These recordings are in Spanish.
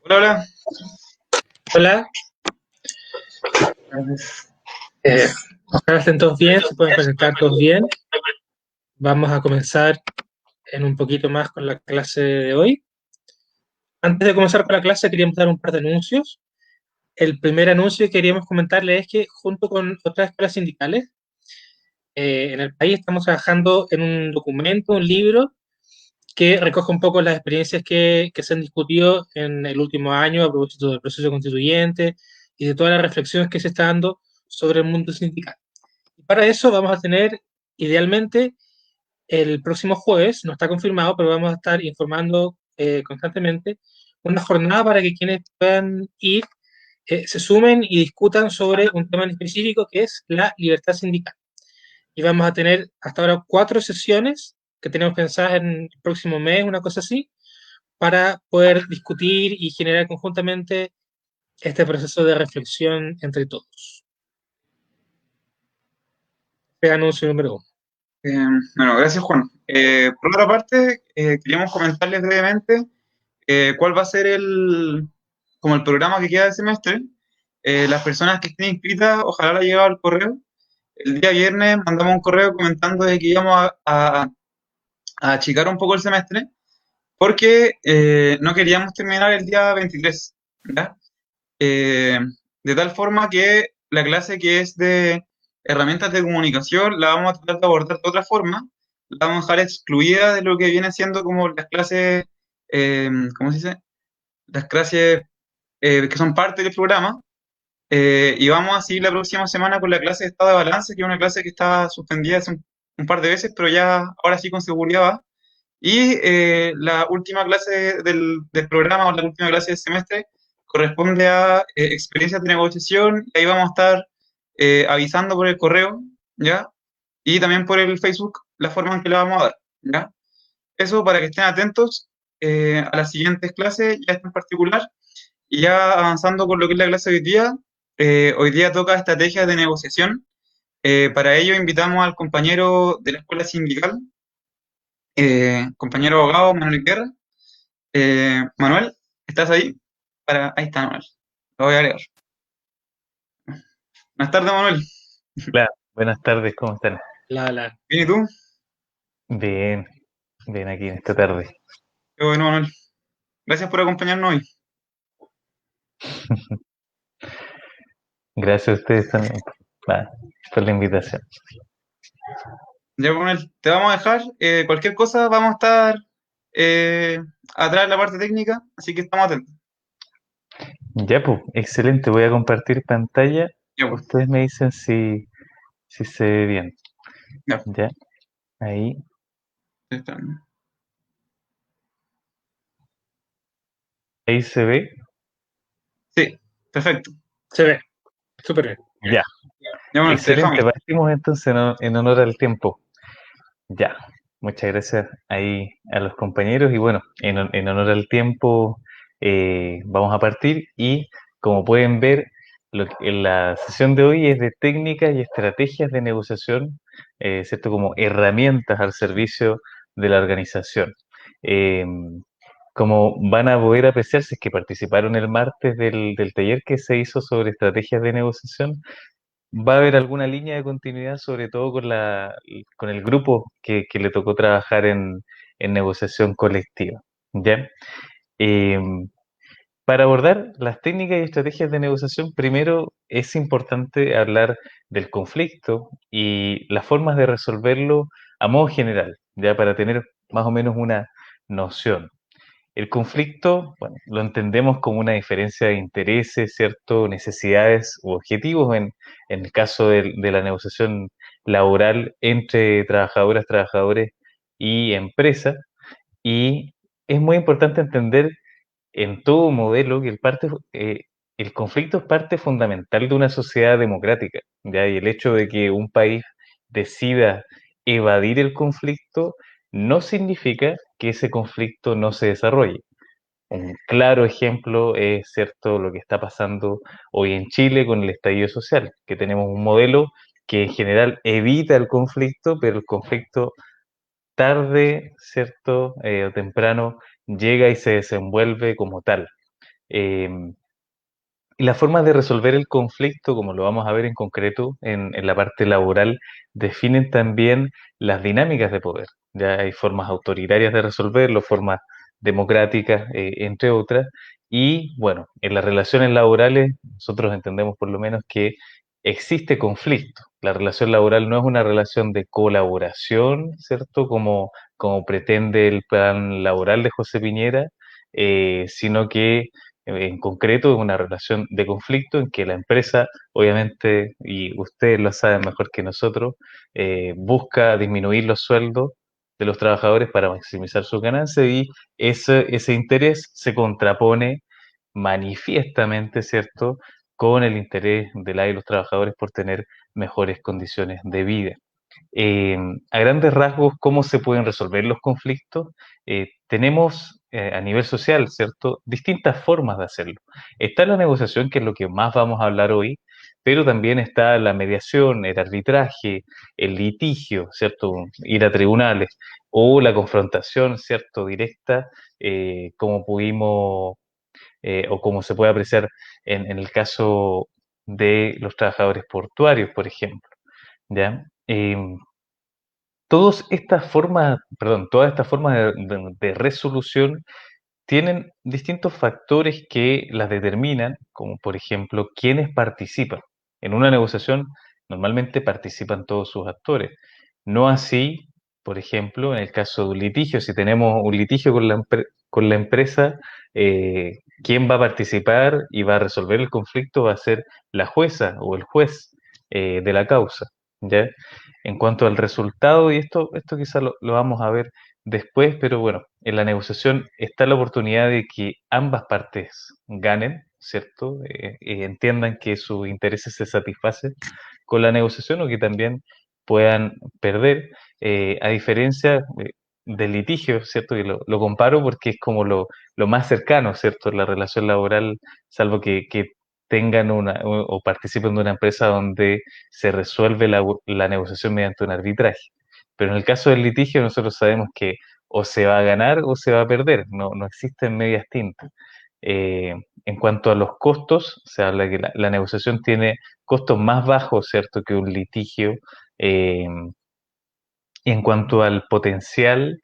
Hola, hola. Hola, eh, ojalá estén todos bien, se pueden conectar todos bien. Vamos a comenzar en un poquito más con la clase de hoy. Antes de comenzar con la clase, queríamos dar un par de anuncios. El primer anuncio que queríamos comentarles es que junto con otras escuelas sindicales, en el país estamos trabajando en un documento, un libro, que recoge un poco las experiencias que se han discutido en el último año a propósito del proceso constituyente y de todas las reflexiones que se está dando sobre el mundo sindical. Y para eso vamos a tener, idealmente, el próximo jueves, no está confirmado, pero vamos a estar informando constantemente, una jornada para que quienes puedan ir se sumen y discutan sobre un tema en específico que es la libertad sindical. Y vamos a tener hasta ahora 4 sesiones que tenemos pensadas en el próximo mes, una cosa así, para poder discutir y generar conjuntamente este proceso de reflexión entre todos. Este anuncio número uno. Eh, bueno, gracias Juan. Por otra parte, queríamos comentarles brevemente cuál va a ser como el programa que queda del semestre. Las personas que estén inscritas, ojalá la llegado al correo. El día viernes mandamos un correo comentando de que íbamos a achicar un poco el semestre porque no queríamos terminar el día 23, ¿ya? Eh, de tal forma que la clase que es de herramientas de comunicación la vamos a tratar de abordar de otra forma, la vamos a dejar excluida de lo que viene siendo como las clases, ¿cómo se dice? Las clases que son parte del programa, y vamos a seguir la próxima semana con la clase de estado de balance, que es una clase que está suspendida hace un par de veces, pero ya ahora sí con seguridad va. Y la última clase del programa o la última clase del semestre corresponde a experiencias de negociación y ahí vamos a estar avisando por el correo, ¿ya? Y también por el Facebook la forma en que la vamos a dar, ¿ya? Eso para que estén atentos a las siguientes clases, ya esta en particular, y ya avanzando con lo que es la clase de hoy día toca estrategias de negociación. Para ello invitamos al compañero de la escuela sindical, compañero abogado Manuel Guerra. Manuel, ¿estás ahí? Ahí está Manuel. Lo voy a agregar. Buenas tardes, Manuel. Hola, buenas tardes, ¿cómo están? La. ¿Bien y tú? Bien, bien aquí en esta tarde. Qué bueno, Manuel. Gracias por acompañarnos hoy. Gracias a ustedes también por la invitación. Ya, Manuel, te vamos a dejar. Cualquier cosa, vamos a estar eh, atrás en la parte técnica, así que estamos atentos. Ya, pues, excelente, voy a compartir pantalla. Ya, pues, Ustedes me dicen si se ve bien. ya, Ya, ahí, ya está. ahí se ve. Sí, perfecto. Se ve, súper bien. Ya, Ya, Manuel, te dejamos. excelente, partimos entonces en honor al tiempo. Ya, muchas gracias ahí a los compañeros y bueno, en honor al tiempo vamos a partir y como pueden ver, en la sesión de hoy es de técnicas y estrategias de negociación, ¿cierto? Como herramientas al servicio de la organización. Eh, Como van a poder apreciar, si es que participaron el martes del taller que se hizo sobre estrategias de negociación, va a haber alguna línea de continuidad, sobre todo con el grupo que le tocó trabajar en negociación colectiva. ¿Ya? Eh, para abordar las técnicas y estrategias de negociación, primero es importante hablar del conflicto y las formas de resolverlo a modo general, ya para tener más o menos una noción. El conflicto, bueno, lo entendemos como una diferencia de intereses, ¿cierto? Necesidades u objetivos en el caso de la negociación laboral entre trabajadoras, trabajadores y empresas. Y es muy importante entender en todo modelo que el conflicto es parte fundamental de una sociedad democrática, ¿ya? Y el hecho de que un país decida evadir el conflicto no significa que ese conflicto no se desarrolle. Un claro ejemplo es cierto lo que está pasando hoy en Chile con el estallido social, que tenemos un modelo que en general evita el conflicto, pero el conflicto tarde, cierto, o temprano llega y se desenvuelve como tal. Y las formas de resolver el conflicto, como lo vamos a ver en concreto en la parte laboral, definen también las dinámicas de poder. Ya hay formas autoritarias de resolverlo, formas democráticas, entre otras. Y bueno, en las relaciones laborales nosotros entendemos por lo menos que existe conflicto. La relación laboral no es una relación de colaboración, ¿cierto? Como pretende el plan laboral de José Piñera, sino que en concreto es una relación de conflicto en que la empresa, obviamente, y ustedes lo saben mejor que nosotros, busca disminuir los sueldos de los trabajadores para maximizar sus ganancias y ese interés se contrapone manifiestamente, ¿cierto?, con el interés de la y los trabajadores por tener mejores condiciones de vida. Eh, a grandes rasgos, ¿cómo se pueden resolver los conflictos? Tenemos a nivel social, ¿cierto? Distintas formas de hacerlo. Está la negociación, que es lo que más vamos a hablar hoy, pero también está la mediación, el arbitraje, el litigio, ¿cierto? Ir a tribunales, o la confrontación, ¿cierto? Directa, como pudimos, o como se puede apreciar en el caso de los trabajadores portuarios, por ejemplo, ¿ya? Todas estas formas de resolución tienen distintos factores que las determinan, como por ejemplo, quiénes participan. En una negociación normalmente participan todos sus actores. No así, por ejemplo, en el caso de un litigio. Si tenemos un litigio con la empresa, quien va a participar y va a resolver el conflicto va a ser la jueza o el juez de la causa, ¿ya? En cuanto al resultado, y esto quizás lo vamos a ver después, pero bueno, en la negociación está la oportunidad de que ambas partes ganen, ¿cierto? Entiendan que sus intereses se satisfacen con la negociación o que también puedan perder, a diferencia del litigio, ¿cierto? Y lo comparo porque es como lo más cercano, ¿cierto? La relación laboral, salvo que tengan o participen de una empresa donde se resuelve la negociación mediante un arbitraje. Pero en el caso del litigio nosotros sabemos que o se va a ganar o se va a perder, no existen medias tintas. Eh, en cuanto a los costos, se habla que la negociación tiene costos más bajos, ¿cierto?, que un litigio. eh, y en cuanto al potencial,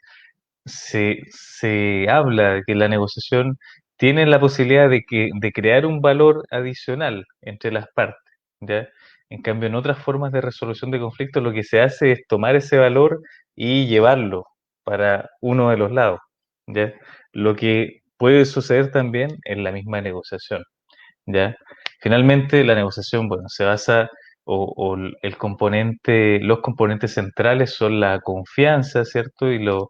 se habla de que la negociación tiene la posibilidad de crear un valor adicional entre las partes, ¿ya? En cambio, en otras formas de resolución de conflictos, lo que se hace es tomar ese valor y llevarlo para uno de los lados, ¿ya? Lo que puede suceder también en la misma negociación, ¿ya? Finalmente, la negociación, bueno, se basa o los componentes centrales son la confianza, ¿cierto? Y los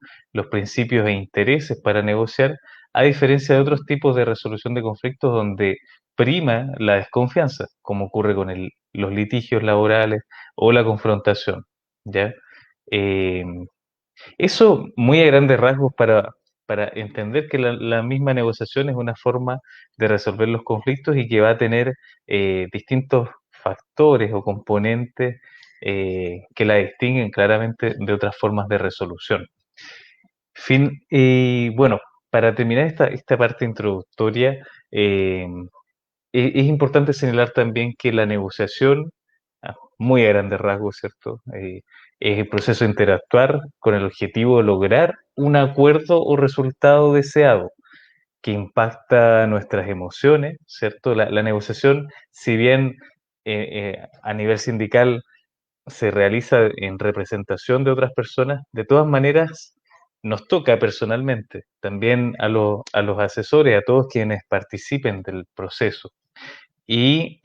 principios e intereses para negociar, a diferencia de otros tipos de resolución de conflictos donde prima la desconfianza, como ocurre con los litigios laborales o la confrontación, ¿ya? Eh, Eso muy a grandes rasgos para entender que la misma negociación es una forma de resolver los conflictos y que va a tener distintos factores o componentes que la distinguen claramente de otras formas de resolución. Y bueno, para terminar esta parte introductoria, es importante señalar también que la negociación, muy a grandes rasgos, ¿cierto? Es el proceso de interactuar con el objetivo de lograr un acuerdo o resultado deseado que impacta nuestras emociones, ¿cierto? La negociación, si bien a nivel sindical se realiza en representación de otras personas, de todas maneras nos toca personalmente, también a los asesores, a todos quienes participen del proceso. Y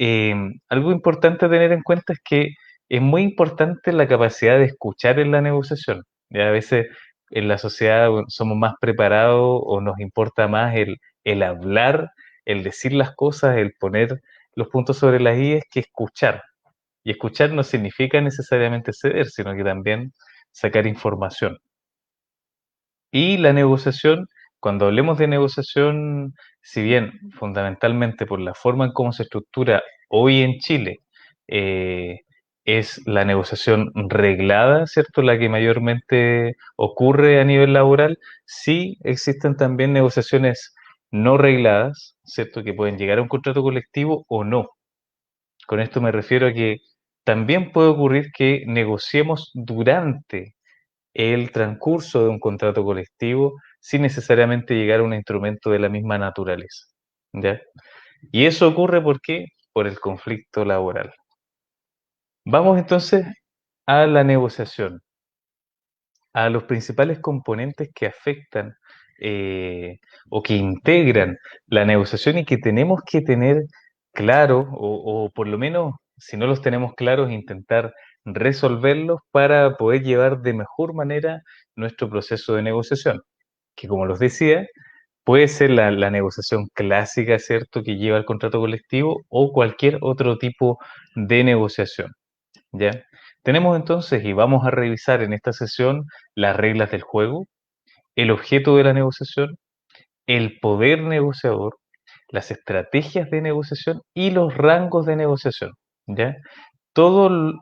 algo importante a tener en cuenta es que es muy importante la capacidad de escuchar en la negociación. Ya a veces en la sociedad bueno, somos más preparados o nos importa más el hablar, el decir las cosas, el poner los puntos sobre las íes que escuchar. Y escuchar no significa necesariamente ceder, sino que también sacar información. Y la negociación, cuando hablemos de negociación, si bien fundamentalmente por la forma en cómo se estructura hoy en Chile, eh, es la negociación reglada, ¿cierto? La que mayormente ocurre a nivel laboral, sí existen también negociaciones no regladas, ¿cierto? Que pueden llegar a un contrato colectivo o no. Con esto me refiero a que también puede ocurrir que negociemos durante el transcurso de un contrato colectivo sin necesariamente llegar a un instrumento de la misma naturaleza, ¿ya? Y eso ocurre ¿por qué? Por el conflicto laboral. Vamos entonces a la negociación, a los principales componentes que afectan o que integran la negociación y que tenemos que tener claro, o por lo menos, si no los tenemos claros, intentar resolverlos para poder llevar de mejor manera nuestro proceso de negociación, que como los decía, puede ser la negociación clásica, ¿cierto?, que lleva al contrato colectivo o cualquier otro tipo de negociación. ¿Ya? Tenemos entonces, y vamos a revisar en esta sesión, las reglas del juego, el objeto de la negociación, el poder negociador, las estrategias de negociación y los rangos de negociación. ¿Ya? Todo,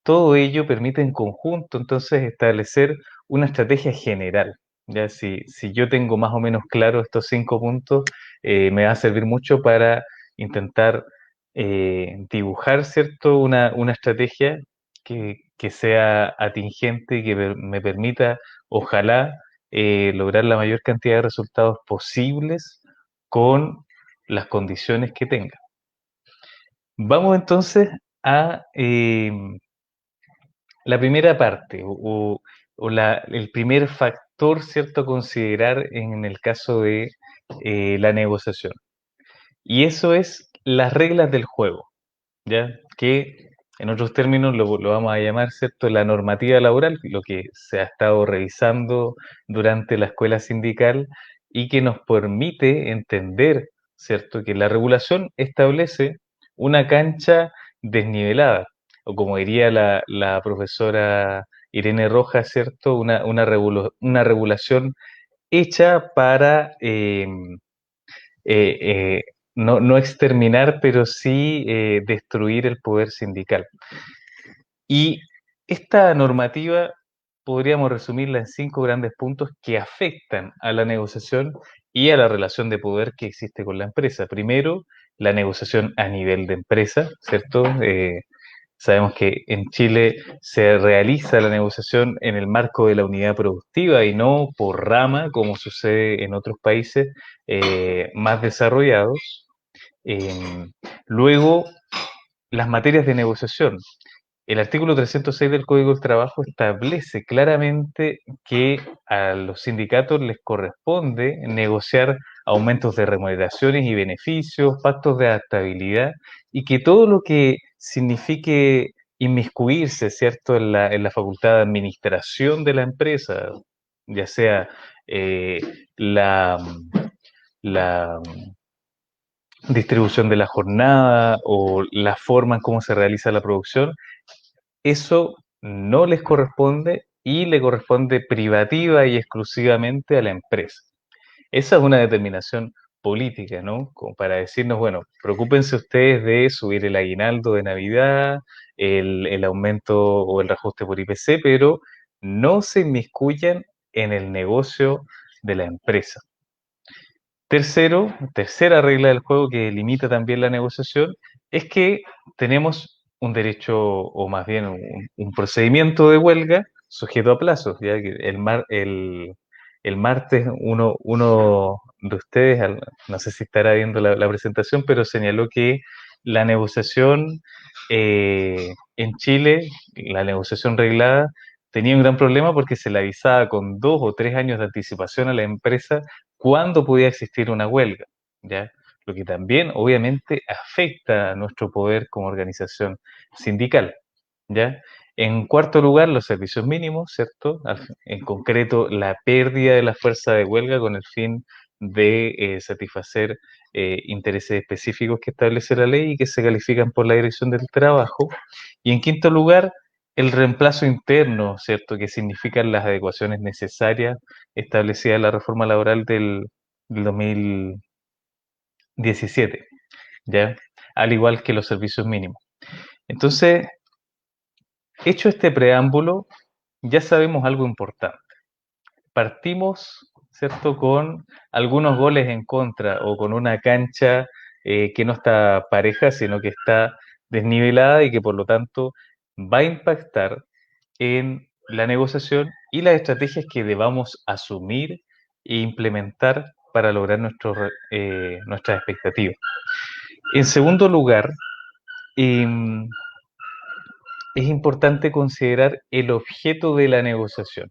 todo ello permite en conjunto entonces establecer una estrategia general. Ya si yo tengo más o menos claro estos 5 puntos, me va a servir mucho para intentar dibujar, ¿cierto? Una estrategia que sea atingente y que me permita, ojalá, lograr la mayor cantidad de resultados posibles con las condiciones que tenga. Vamos entonces a la primera parte el primer factor, ¿cierto?, a considerar en el caso de la negociación. Y eso es las reglas del juego, ¿ya? Que en otros términos lo vamos a llamar, ¿cierto?, la normativa laboral, lo que se ha estado revisando durante la escuela sindical y que nos permite entender, ¿cierto?, que la regulación establece una cancha desnivelada, o como diría la profesora Irene Rojas, ¿cierto?, una regulación hecha para eh, eh, no exterminar, pero sí destruir el poder sindical. Y esta normativa podríamos resumirla en 5 grandes puntos que afectan a la negociación y a la relación de poder que existe con la empresa. Primero, la negociación a nivel de empresa, ¿cierto? Sabemos que en Chile se realiza la negociación en el marco de la unidad productiva y no por rama, como sucede en otros países más desarrollados. Eh, Luego, las materias de negociación. El artículo 306 del Código del Trabajo establece claramente que a los sindicatos les corresponde negociar aumentos de remuneraciones y beneficios, pactos de adaptabilidad y que todo lo que signifique inmiscuirse, ¿cierto?, en la facultad de administración de la empresa, ya sea eh, la, la distribución de la jornada o la forma en cómo se realiza la producción, eso no les corresponde y le corresponde privativa y exclusivamente a la empresa. Esa es una determinación política, ¿no? Como para decirnos, bueno, preocúpense ustedes de subir el aguinaldo de Navidad, el aumento o el reajuste por IPC, pero no se inmiscuyan en el negocio de la empresa. Tercera regla del juego que limita también la negociación, es que tenemos un derecho, o más bien un procedimiento de huelga sujeto a plazos, ya que el martes uno de ustedes, no sé si estará viendo la presentación, pero señaló que la negociación en Chile, la negociación reglada, tenía un gran problema porque se le avisaba con 2 o 3 años de anticipación a la empresa cuándo podía existir una huelga, ¿ya? Lo que también obviamente afecta a nuestro poder como organización sindical, ¿ya? En cuarto lugar, los servicios mínimos, ¿cierto? En concreto, la pérdida de la fuerza de huelga con el fin de satisfacer intereses específicos que establece la ley y que se califican por la Dirección del Trabajo. Y en quinto lugar, el reemplazo interno, ¿cierto? Que significan las adecuaciones necesarias establecidas en la reforma laboral del 2017, ¿ya? Al igual que los servicios mínimos. Entonces, hecho este preámbulo, ya sabemos algo importante. Partimos, ¿cierto? Con algunos goles en contra o con una cancha que no está pareja, sino que está desnivelada y que por lo tanto va a impactar en la negociación y las estrategias que debamos asumir e implementar para lograr nuestras expectativas. En segundo lugar, em, es importante considerar el objeto de la negociación.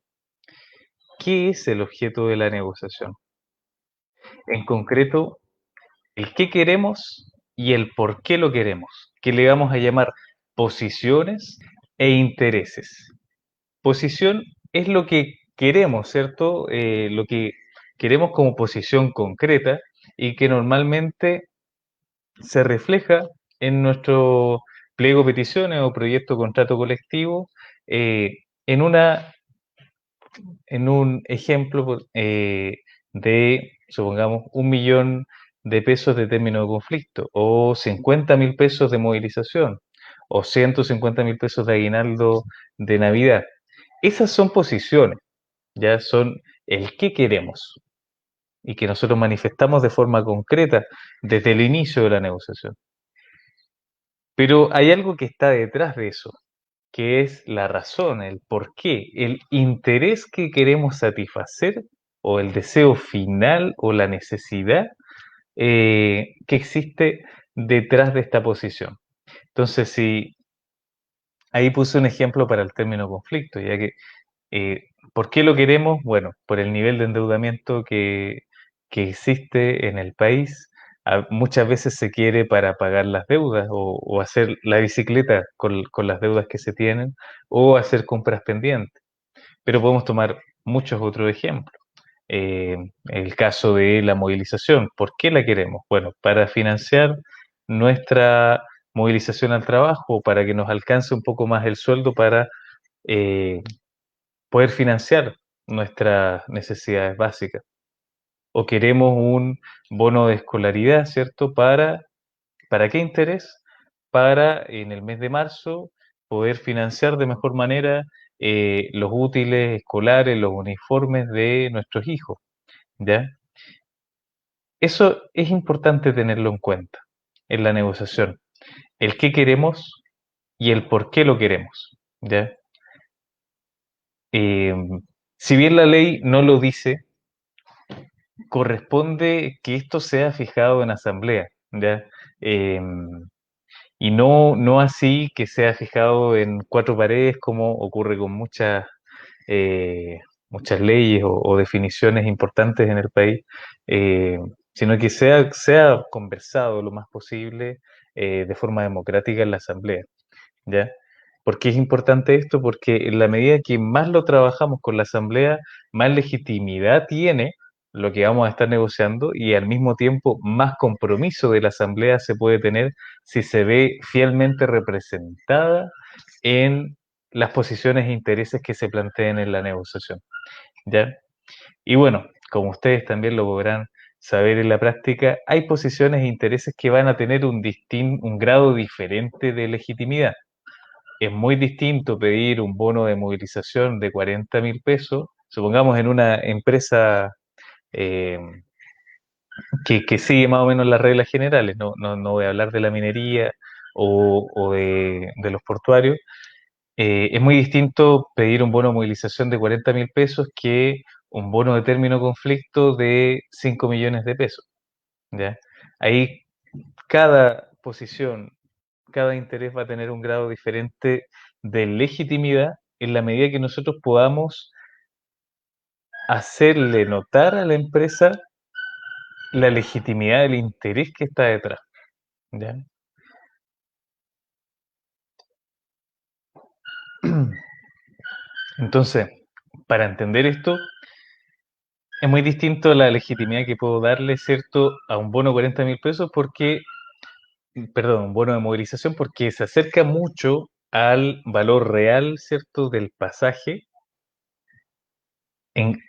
¿Qué es el objeto de la negociación? En concreto, el qué queremos y el por qué lo queremos, que le vamos a llamar posiciones e intereses. Posición es lo que queremos, ¿cierto? Lo que queremos como posición concreta y que normalmente se refleja en nuestro pliego de peticiones o proyecto de contrato colectivo eh, en una en un ejemplo de, supongamos, 1 millón de pesos de término de conflicto, o 50.000 pesos de movilización, o 150.000 pesos de aguinaldo de Navidad. Esas son posiciones, ya son el qué queremos y que nosotros manifestamos de forma concreta desde el inicio de la negociación. Pero hay algo que está detrás de eso, que es la razón, el por qué, el interés que queremos satisfacer o el deseo final o la necesidad que existe detrás de esta posición. Entonces, si ahí puse un ejemplo para el término conflicto, ya que ¿por qué lo queremos? Bueno, por el nivel de endeudamiento que existe en el país. Muchas veces se quiere para pagar las deudas o hacer la bicicleta con las deudas que se tienen o hacer compras pendientes. Pero podemos tomar muchos otros ejemplos. El caso de la movilización. ¿Por qué la queremos? Bueno, para financiar nuestra movilización al trabajo, para que nos alcance un poco más el sueldo para eh, poder financiar nuestras necesidades básicas. O queremos un bono de escolaridad, ¿cierto? ¿Para qué interés? Para en el mes de marzo poder financiar de mejor manera los útiles escolares, los uniformes de nuestros hijos, ¿ya? Eso es importante tenerlo en cuenta en la negociación. El qué queremos y el por qué lo queremos, ¿ya? Eh, si bien la ley no lo dice, corresponde que esto sea fijado en asamblea, ¿ya? Y no así que sea fijado en cuatro paredes como ocurre con eh, muchas leyes o definiciones importantes en el país, eh, sino que sea conversado lo más posible de forma democrática en la asamblea, ¿ya? ¿Por qué es importante esto? Porque en la medida que más lo trabajamos con la Asamblea, más legitimidad tiene lo que vamos a estar negociando y al mismo tiempo más compromiso de la Asamblea se puede tener si se ve fielmente representada en las posiciones e intereses que se planteen en la negociación, ¿ya? Y bueno, como ustedes también lo podrán saber en la práctica, hay posiciones e intereses que van a tener un grado diferente de legitimidad. Es muy distinto pedir un bono de movilización de 40.000 pesos, supongamos en una empresa eh, que sigue más o menos las reglas generales, no voy a hablar de la minería o de los portuarios. Es muy distinto pedir un bono de movilización de 40.000 pesos que un bono de término conflicto de 5 millones de pesos, ¿ya? Ahí cada posición, cada interés va a tener un grado diferente de legitimidad en la medida que nosotros podamos hacerle notar a la empresa la legitimidad del interés que está detrás, ¿ya? Entonces, para entender esto, es muy distinto la legitimidad que puedo darle, ¿cierto?, a un bono de 40.000 pesos porque, perdón, un bono de movilización porque se acerca mucho al valor real, ¿cierto?, del pasaje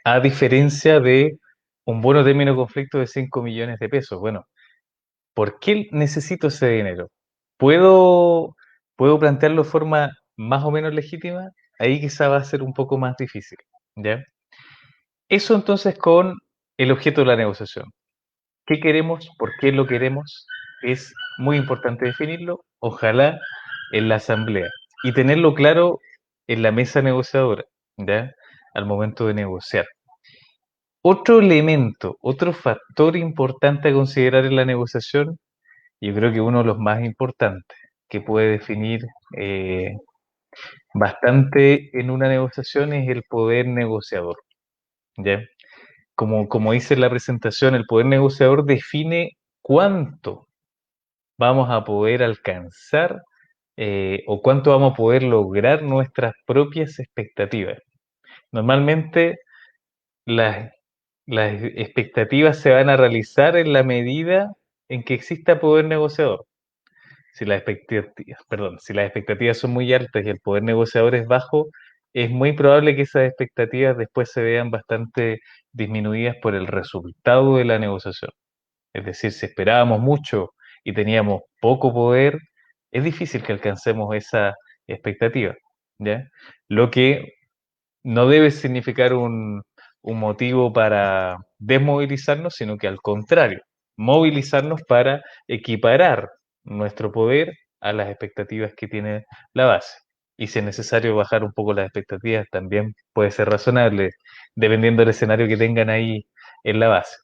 a diferencia de un bono término de conflicto de 5 millones de pesos. Bueno, ¿por qué necesito ese dinero? ¿Puedo, puedo plantearlo de forma más o menos legítima? Ahí quizá va a ser un poco más difícil, ¿ya? Eso entonces con el objeto de la negociación. ¿Qué queremos? ¿Por qué lo queremos? Es muy importante definirlo, ojalá en la asamblea, y tenerlo claro en la mesa negociadora, ¿ya? Al momento de negociar. Otro elemento, otro factor importante a considerar en la negociación, yo creo que uno de los más importantes que puede definir eh, bastante en una negociación es el poder negociador, ¿ya? Como dice en la presentación, el poder negociador define cuánto vamos a poder alcanzar o cuánto vamos a poder lograr nuestras propias expectativas. Normalmente las, las expectativas se van a realizar en la medida en que exista poder negociador. Si las expectativas son muy altas y el poder negociador es bajo, es muy probable que esas expectativas después se vean bastante disminuidas por el resultado de la negociación. Es decir, si esperábamos mucho y teníamos poco poder, es difícil que alcancemos esa expectativa, ¿ya? Lo que no debe significar un motivo para desmovilizarnos, sino que al contrario, movilizarnos para equiparar nuestro poder a las expectativas que tiene la base. Y si es necesario bajar un poco las expectativas, también puede ser razonable, dependiendo del escenario que tengan ahí en la base.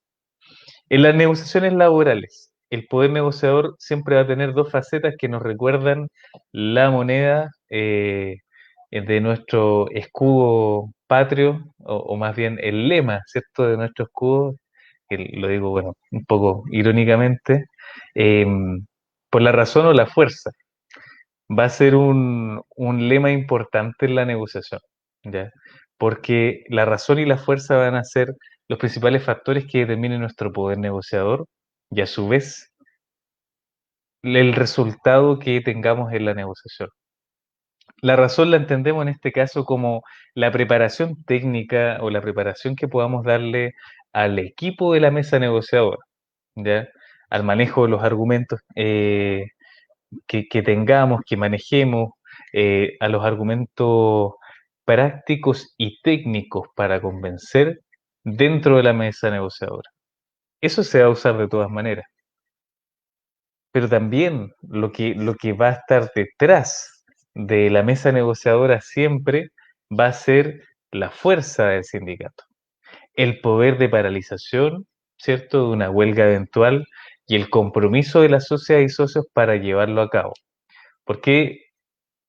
En las negociaciones laborales, el poder negociador siempre va a tener dos facetas que nos recuerdan la moneda de nuestro escudo patrio, o más bien el lema, ¿cierto?, de nuestro escudo, que lo digo, bueno, un poco irónicamente, eh, por la razón o la fuerza. Va a ser un lema importante en la negociación, ¿ya? Porque la razón y la fuerza van a ser los principales factores que determinen nuestro poder negociador y a su vez el resultado que tengamos en la negociación. La razón la entendemos en este caso como la preparación técnica o la preparación que podamos darle al equipo de la mesa negociadora, ¿ya? Al manejo de los argumentos que tengamos, que manejemos, a los argumentos prácticos y técnicos para convencer dentro de la mesa negociadora. Eso se va a usar de todas maneras, pero también lo que va a estar detrás de la mesa negociadora siempre va a ser la fuerza del sindicato, el poder de paralización, ¿cierto?, de una huelga eventual y el compromiso de las socias y socios para llevarlo a cabo. ¿Por qué,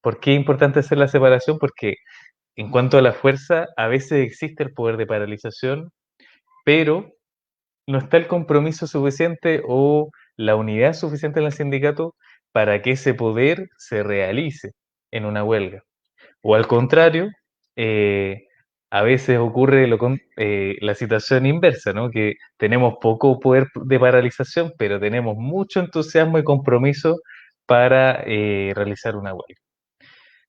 por qué es importante hacer la separación? Porque en cuanto a la fuerza, a veces existe el poder de paralización, pero no está el compromiso suficiente o la unidad suficiente en el sindicato para que ese poder se realice en una huelga. O al contrario, eh, a veces ocurre la situación inversa, ¿no? Que tenemos poco poder de paralización, pero tenemos mucho entusiasmo y compromiso para realizar una huelga.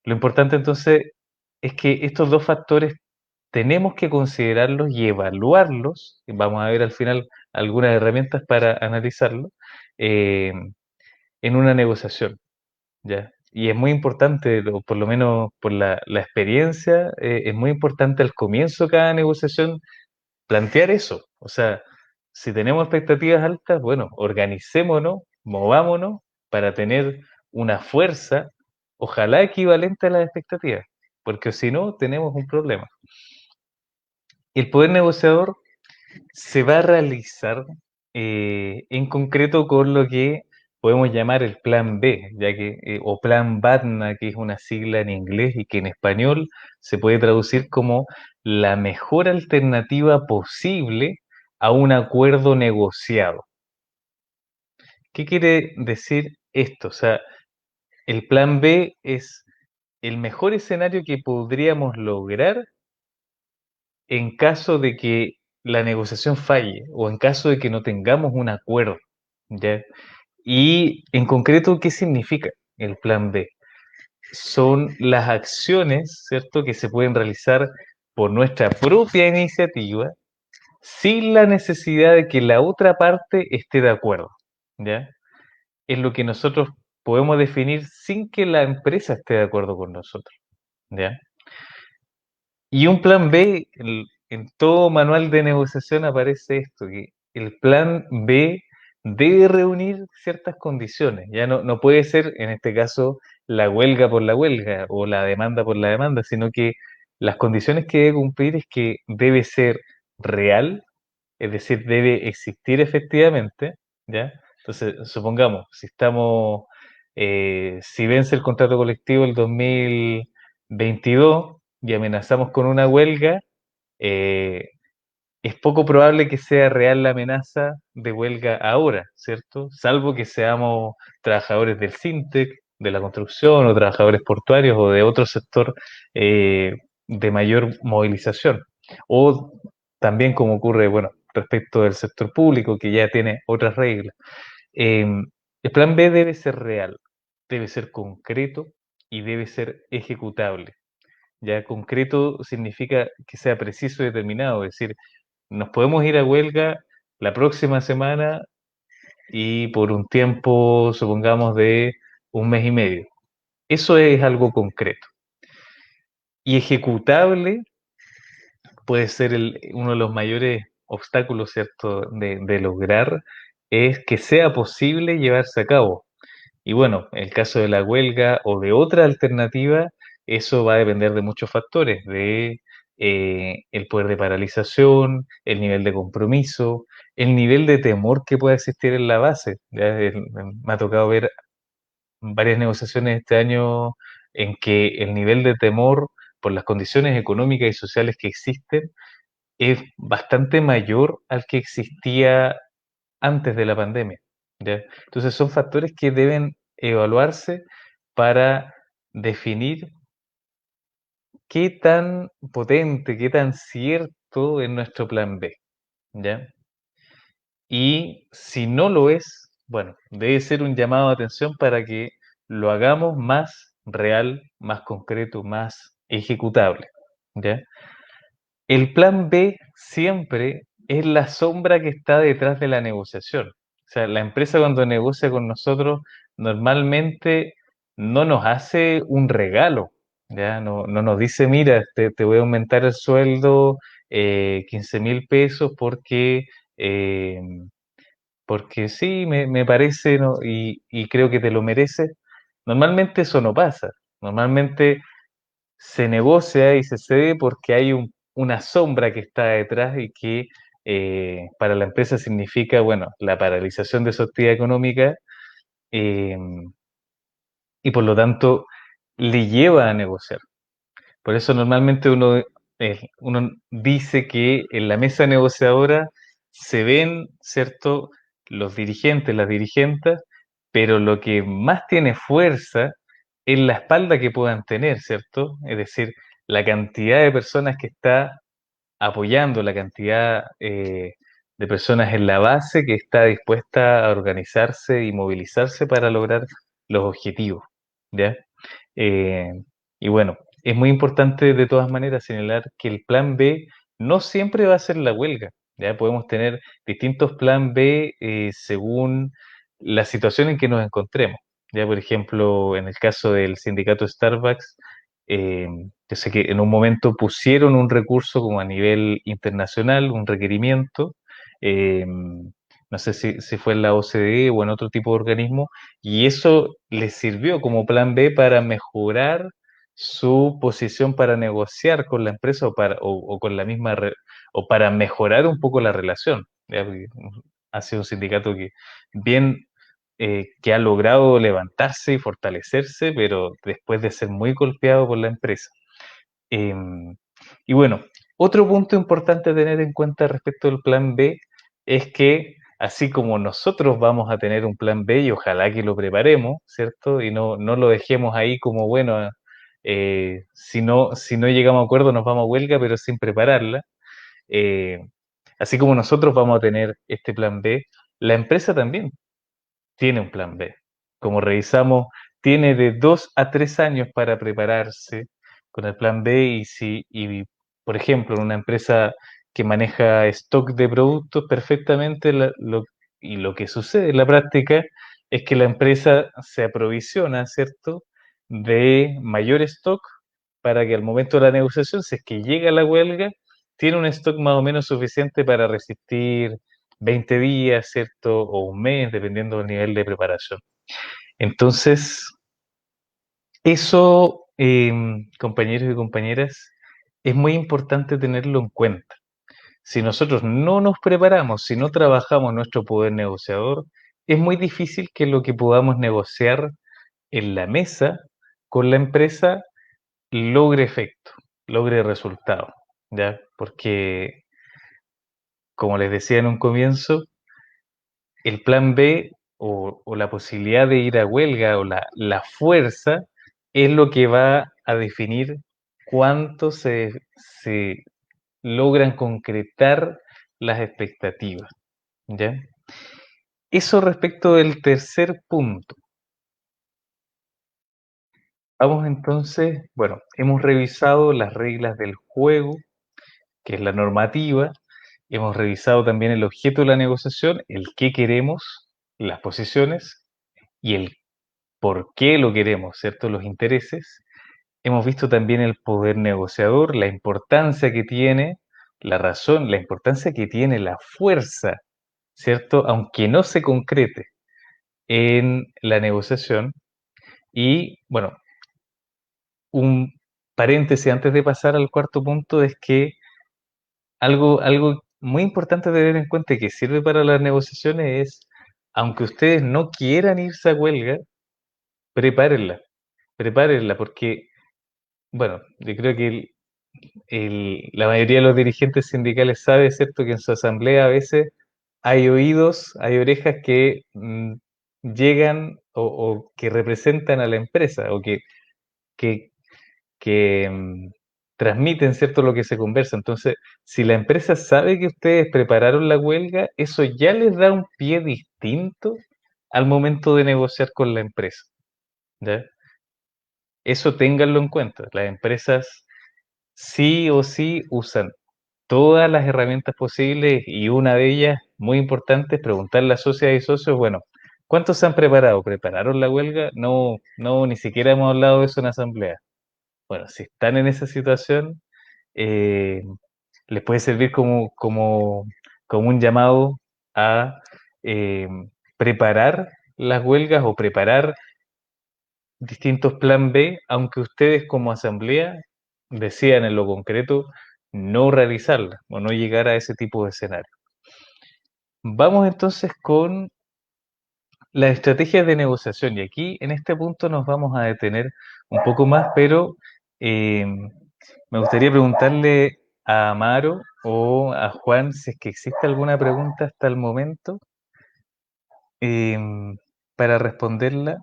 Lo importante entonces es que estos dos factores tenemos que considerarlos y evaluarlos. Vamos a ver al final algunas herramientas para analizarlo eh, en una negociación, ¿ya? Y es muy importante, o por lo menos por la experiencia, es muy importante al comienzo de cada negociación plantear eso. O sea, si tenemos expectativas altas, bueno, organicémonos, movámonos para tener una fuerza, ojalá equivalente a las expectativas, porque si no, tenemos un problema. El poder negociador se va a realizar en concreto con lo que podemos llamar el plan B, o plan BATNA, que es una sigla en inglés y que en español se puede traducir como la mejor alternativa posible a un acuerdo negociado. ¿Qué quiere decir esto? O sea, el plan B es el mejor escenario que podríamos lograr en caso de que la negociación falle o en caso de que no tengamos un acuerdo, ¿ya? Y en concreto, ¿qué significa el plan B? Son las acciones, ¿cierto?, que se pueden realizar por nuestra propia iniciativa sin la necesidad de que la otra parte esté de acuerdo, ¿ya? Es lo que nosotros podemos definir sin que la empresa esté de acuerdo con nosotros, ¿ya? Y un plan B en todo manual de negociación aparece esto, que el plan B debe reunir ciertas condiciones. Ya no puede ser, en este caso, la huelga por la huelga o la demanda por la demanda, sino que las condiciones que debe cumplir es que debe ser real, es decir, debe existir efectivamente, ¿ya? Entonces, supongamos, si vence el contrato colectivo el 2022 y amenazamos con una huelga, eh, es poco probable que sea real la amenaza de huelga ahora, ¿cierto? Salvo que seamos trabajadores del SINTEC, de la construcción, o trabajadores portuarios, o de otro sector de mayor movilización. O también como ocurre, bueno, respecto del sector público, que ya tiene otras reglas. Eh, el plan B debe ser real, debe ser concreto y debe ser ejecutable. Ya concreto significa que sea preciso y determinado, es decir, nos podemos ir a huelga la próxima semana y por un tiempo, supongamos, de un mes y medio. Eso es algo concreto. Y ejecutable puede ser uno de los mayores obstáculos, ¿cierto?, de lograr, es que sea posible llevarse a cabo. Y bueno, el caso de la huelga o de otra alternativa, eso va a depender de muchos factores, de el poder de paralización, el nivel de compromiso, el nivel de temor que pueda existir en la base. Me ha tocado ver varias negociaciones este año en que el nivel de temor por las condiciones económicas y sociales que existen es bastante mayor al que existía antes de la pandemia, ¿ya? Entonces son factores que deben evaluarse para definir qué tan potente, qué tan cierto es nuestro plan B, ¿ya? Y si no lo es, bueno, debe ser un llamado de atención para que lo hagamos más real, más concreto, más ejecutable, ¿ya? El plan B siempre es la sombra que está detrás de la negociación. O sea, la empresa cuando negocia con nosotros normalmente no nos hace un regalo, ¿ya? No nos dice, mira, te voy a aumentar el sueldo 15.000 pesos eh, porque sí, me parece, ¿no? Y creo que te lo mereces. Normalmente eso no pasa. Normalmente se negocia y se cede porque hay una sombra que está detrás y que para la empresa significa, bueno, la paralización de su actividad económica eh, y por lo tanto le lleva a negociar. Por eso normalmente uno dice que en la mesa negociadora se ven, ¿cierto?, los dirigentes, las dirigentes, pero lo que más tiene fuerza es la espalda que puedan tener, ¿cierto? Es decir, la cantidad de personas que está apoyando, la cantidad de personas en la base que está dispuesta a organizarse y movilizarse para lograr los objetivos, ¿ya? Eh, y bueno, es muy importante de todas maneras señalar que el plan B no siempre va a ser la huelga. Ya podemos tener distintos plan B según la situación en que nos encontremos. Ya, por ejemplo, en el caso del sindicato Starbucks, yo sé que en un momento pusieron un recurso como a nivel internacional, un requerimiento, no sé si fue en la OCDE o en otro tipo de organismo, y eso les sirvió como plan B para mejorar su posición para negociar con la empresa o con la misma o para mejorar un poco la relación. ¿Ya? Porque ha sido un sindicato bien que ha logrado levantarse y fortalecerse, pero después de ser muy golpeado por la empresa. Y bueno, otro punto importante a tener en cuenta respecto al plan B es que así como nosotros vamos a tener un plan B y ojalá que lo preparemos, ¿cierto? Y no lo dejemos ahí como, bueno, si no llegamos a acuerdo nos vamos a huelga, pero sin prepararla. Eh, Así como nosotros vamos a tener este plan B, la empresa también tiene un plan B. Como revisamos, tiene de 2 a 3 años para prepararse con el plan B y por ejemplo, en una empresa que maneja stock de productos perfectamente, y lo que sucede en la práctica es que la empresa se aprovisiona, ¿cierto?, de mayor stock para que al momento de la negociación, si es que llega la huelga, tiene un stock más o menos suficiente para resistir 20 días, ¿cierto? O un mes, dependiendo del nivel de preparación. Entonces, eso, compañeros y compañeras, es muy importante tenerlo en cuenta. Si nosotros no nos preparamos, si no trabajamos nuestro poder negociador, es muy difícil que lo que podamos negociar en la mesa con la empresa logre efecto, logre resultado, ¿ya? Porque, como les decía en un comienzo, el plan B o la posibilidad de ir a huelga o la fuerza es lo que va a definir cuánto se logran concretar las expectativas, ¿ya? Eso respecto del tercer punto. Vamos entonces, bueno, hemos revisado las reglas del juego, que es la normativa, hemos revisado también el objeto de la negociación, el qué queremos, las posiciones y el por qué lo queremos, ¿cierto? Los intereses. Hemos visto también el poder negociador, la importancia que tiene, la razón, la importancia que tiene la fuerza, ¿cierto? Aunque no se concrete en la negociación. Y bueno, un paréntesis antes de pasar al cuarto punto es que algo muy importante de tener en cuenta y que sirve para las negociaciones es, aunque ustedes no quieran irse a huelga, prepárenla, prepárenla, porque, bueno, yo creo que la mayoría de los dirigentes sindicales sabe, ¿cierto?, que en su asamblea a veces hay oídos, hay orejas que llegan o que representan a la empresa o que, que transmiten, ¿cierto?, lo que se conversa. Entonces, si la empresa sabe que ustedes prepararon la huelga, eso ya les da un pie distinto al momento de negociar con la empresa, ¿ya? Eso ténganlo en cuenta. Las empresas sí o sí usan todas las herramientas posibles y una de ellas, muy importante, es preguntarle a socias y socios, bueno, ¿cuántos se han preparado? ¿Prepararon la huelga? No, no, ni siquiera hemos hablado de eso en asamblea. Bueno, si están en esa situación, eh, les puede servir como un llamado a eh, preparar las huelgas o preparar distintos plan B, aunque ustedes como asamblea decidan en lo concreto no realizarla o no llegar a ese tipo de escenario. Vamos entonces con las estrategias de negociación y aquí en este punto nos vamos a detener un poco más, pero eh, me gustaría preguntarle a Amaro o a Juan si es que existe alguna pregunta hasta el momento eh, para responderla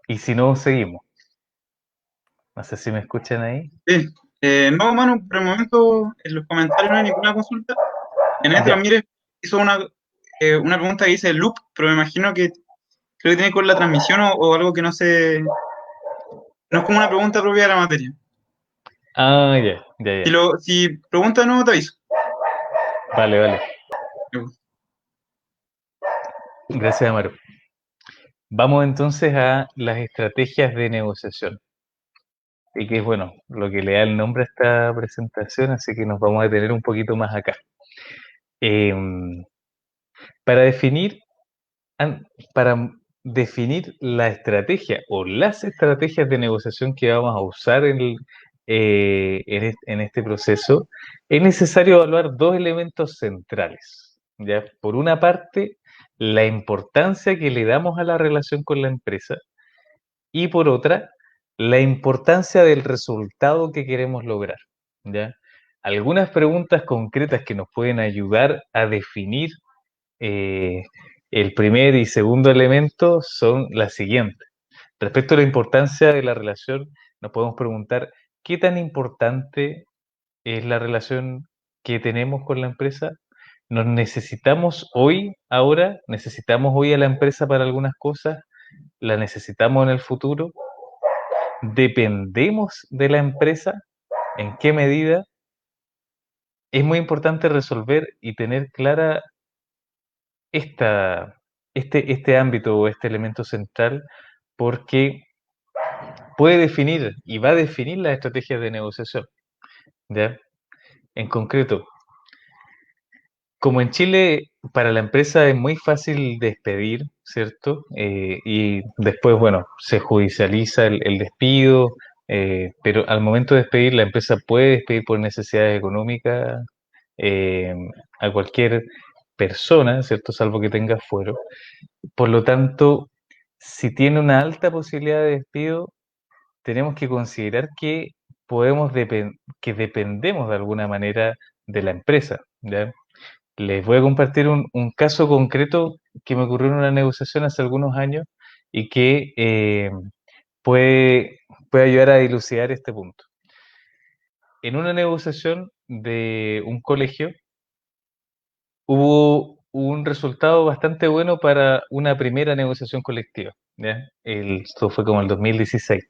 y si no, seguimos. No sé si me escuchan ahí. Sí. No, mano, por el momento en los comentarios no hay ninguna consulta. Enet Ya. Ramírez hizo una pregunta que dice loop, pero me imagino que creo que tiene que ver con la transmisión o algo que no sé. No es como una pregunta propia de la materia. Ah, ya, ya, ya. Si pregunta de nuevo, te aviso. Vale, vale. Gracias, Amaro. Vamos entonces a las estrategias de negociación. Y que es, bueno, lo que le da el nombre a esta presentación, así que nos vamos a detener un poquito más acá. Em, para definir, para definir la estrategia o las estrategias de negociación que vamos a usar en este proceso, es necesario evaluar dos elementos centrales. ¿Ya? Por una parte, la importancia que le damos a la relación con la empresa y por otra, la importancia del resultado que queremos lograr. ¿Ya? Algunas preguntas concretas que nos pueden ayudar a definir eh, el primer y segundo elemento son las siguientes. Respecto a la importancia de la relación, nos podemos preguntar qué tan importante es la relación que tenemos con la empresa. ¿Nos necesitamos hoy, ahora? ¿Necesitamos hoy a la empresa para algunas cosas? ¿La necesitamos en el futuro? ¿Dependemos de la empresa? ¿En qué medida? Es muy importante resolver y tener clara este ámbito o este elemento central porque puede definir y va a definir las estrategias de negociación. ¿ya? En concreto, como en Chile, para la empresa es muy fácil despedir, ¿cierto? Y después, bueno, se judicializa el despido, pero al momento de despedir, la empresa puede despedir por necesidades económicas eh, a cualquier persona, ¿cierto? Salvo que tenga fuero. Por lo tanto, si tiene una alta posibilidad de despido, tenemos que considerar que que dependemos de alguna manera de la empresa, ¿ya? Les voy a compartir un caso concreto que me ocurrió en una negociación hace algunos años y que puede, puede ayudar a dilucidar este punto. En una negociación de un colegio hubo un resultado bastante bueno para una primera negociación colectiva, ¿ya? Esto fue como el 2016.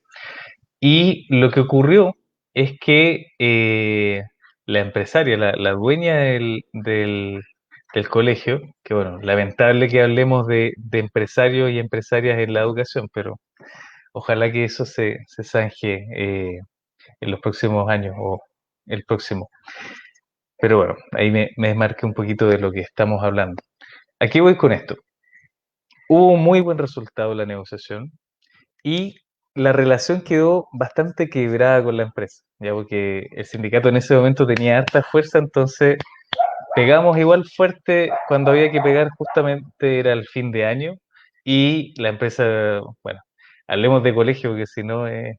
Y lo que ocurrió es que la empresaria, la dueña del colegio, que bueno, lamentable que hablemos de empresarios y empresarias en la educación, pero ojalá que eso se zanje en los próximos años o el próximo. Pero bueno, ahí me desmarqué un poquito de lo que estamos hablando. Aquí voy con esto. Hubo un muy buen resultado en la negociación y la relación quedó bastante quebrada con la empresa, ya porque el sindicato en ese momento tenía harta fuerza, entonces pegamos igual fuerte cuando había que pegar, justamente era el fin de año y la empresa, bueno, hablemos de colegio, porque si no es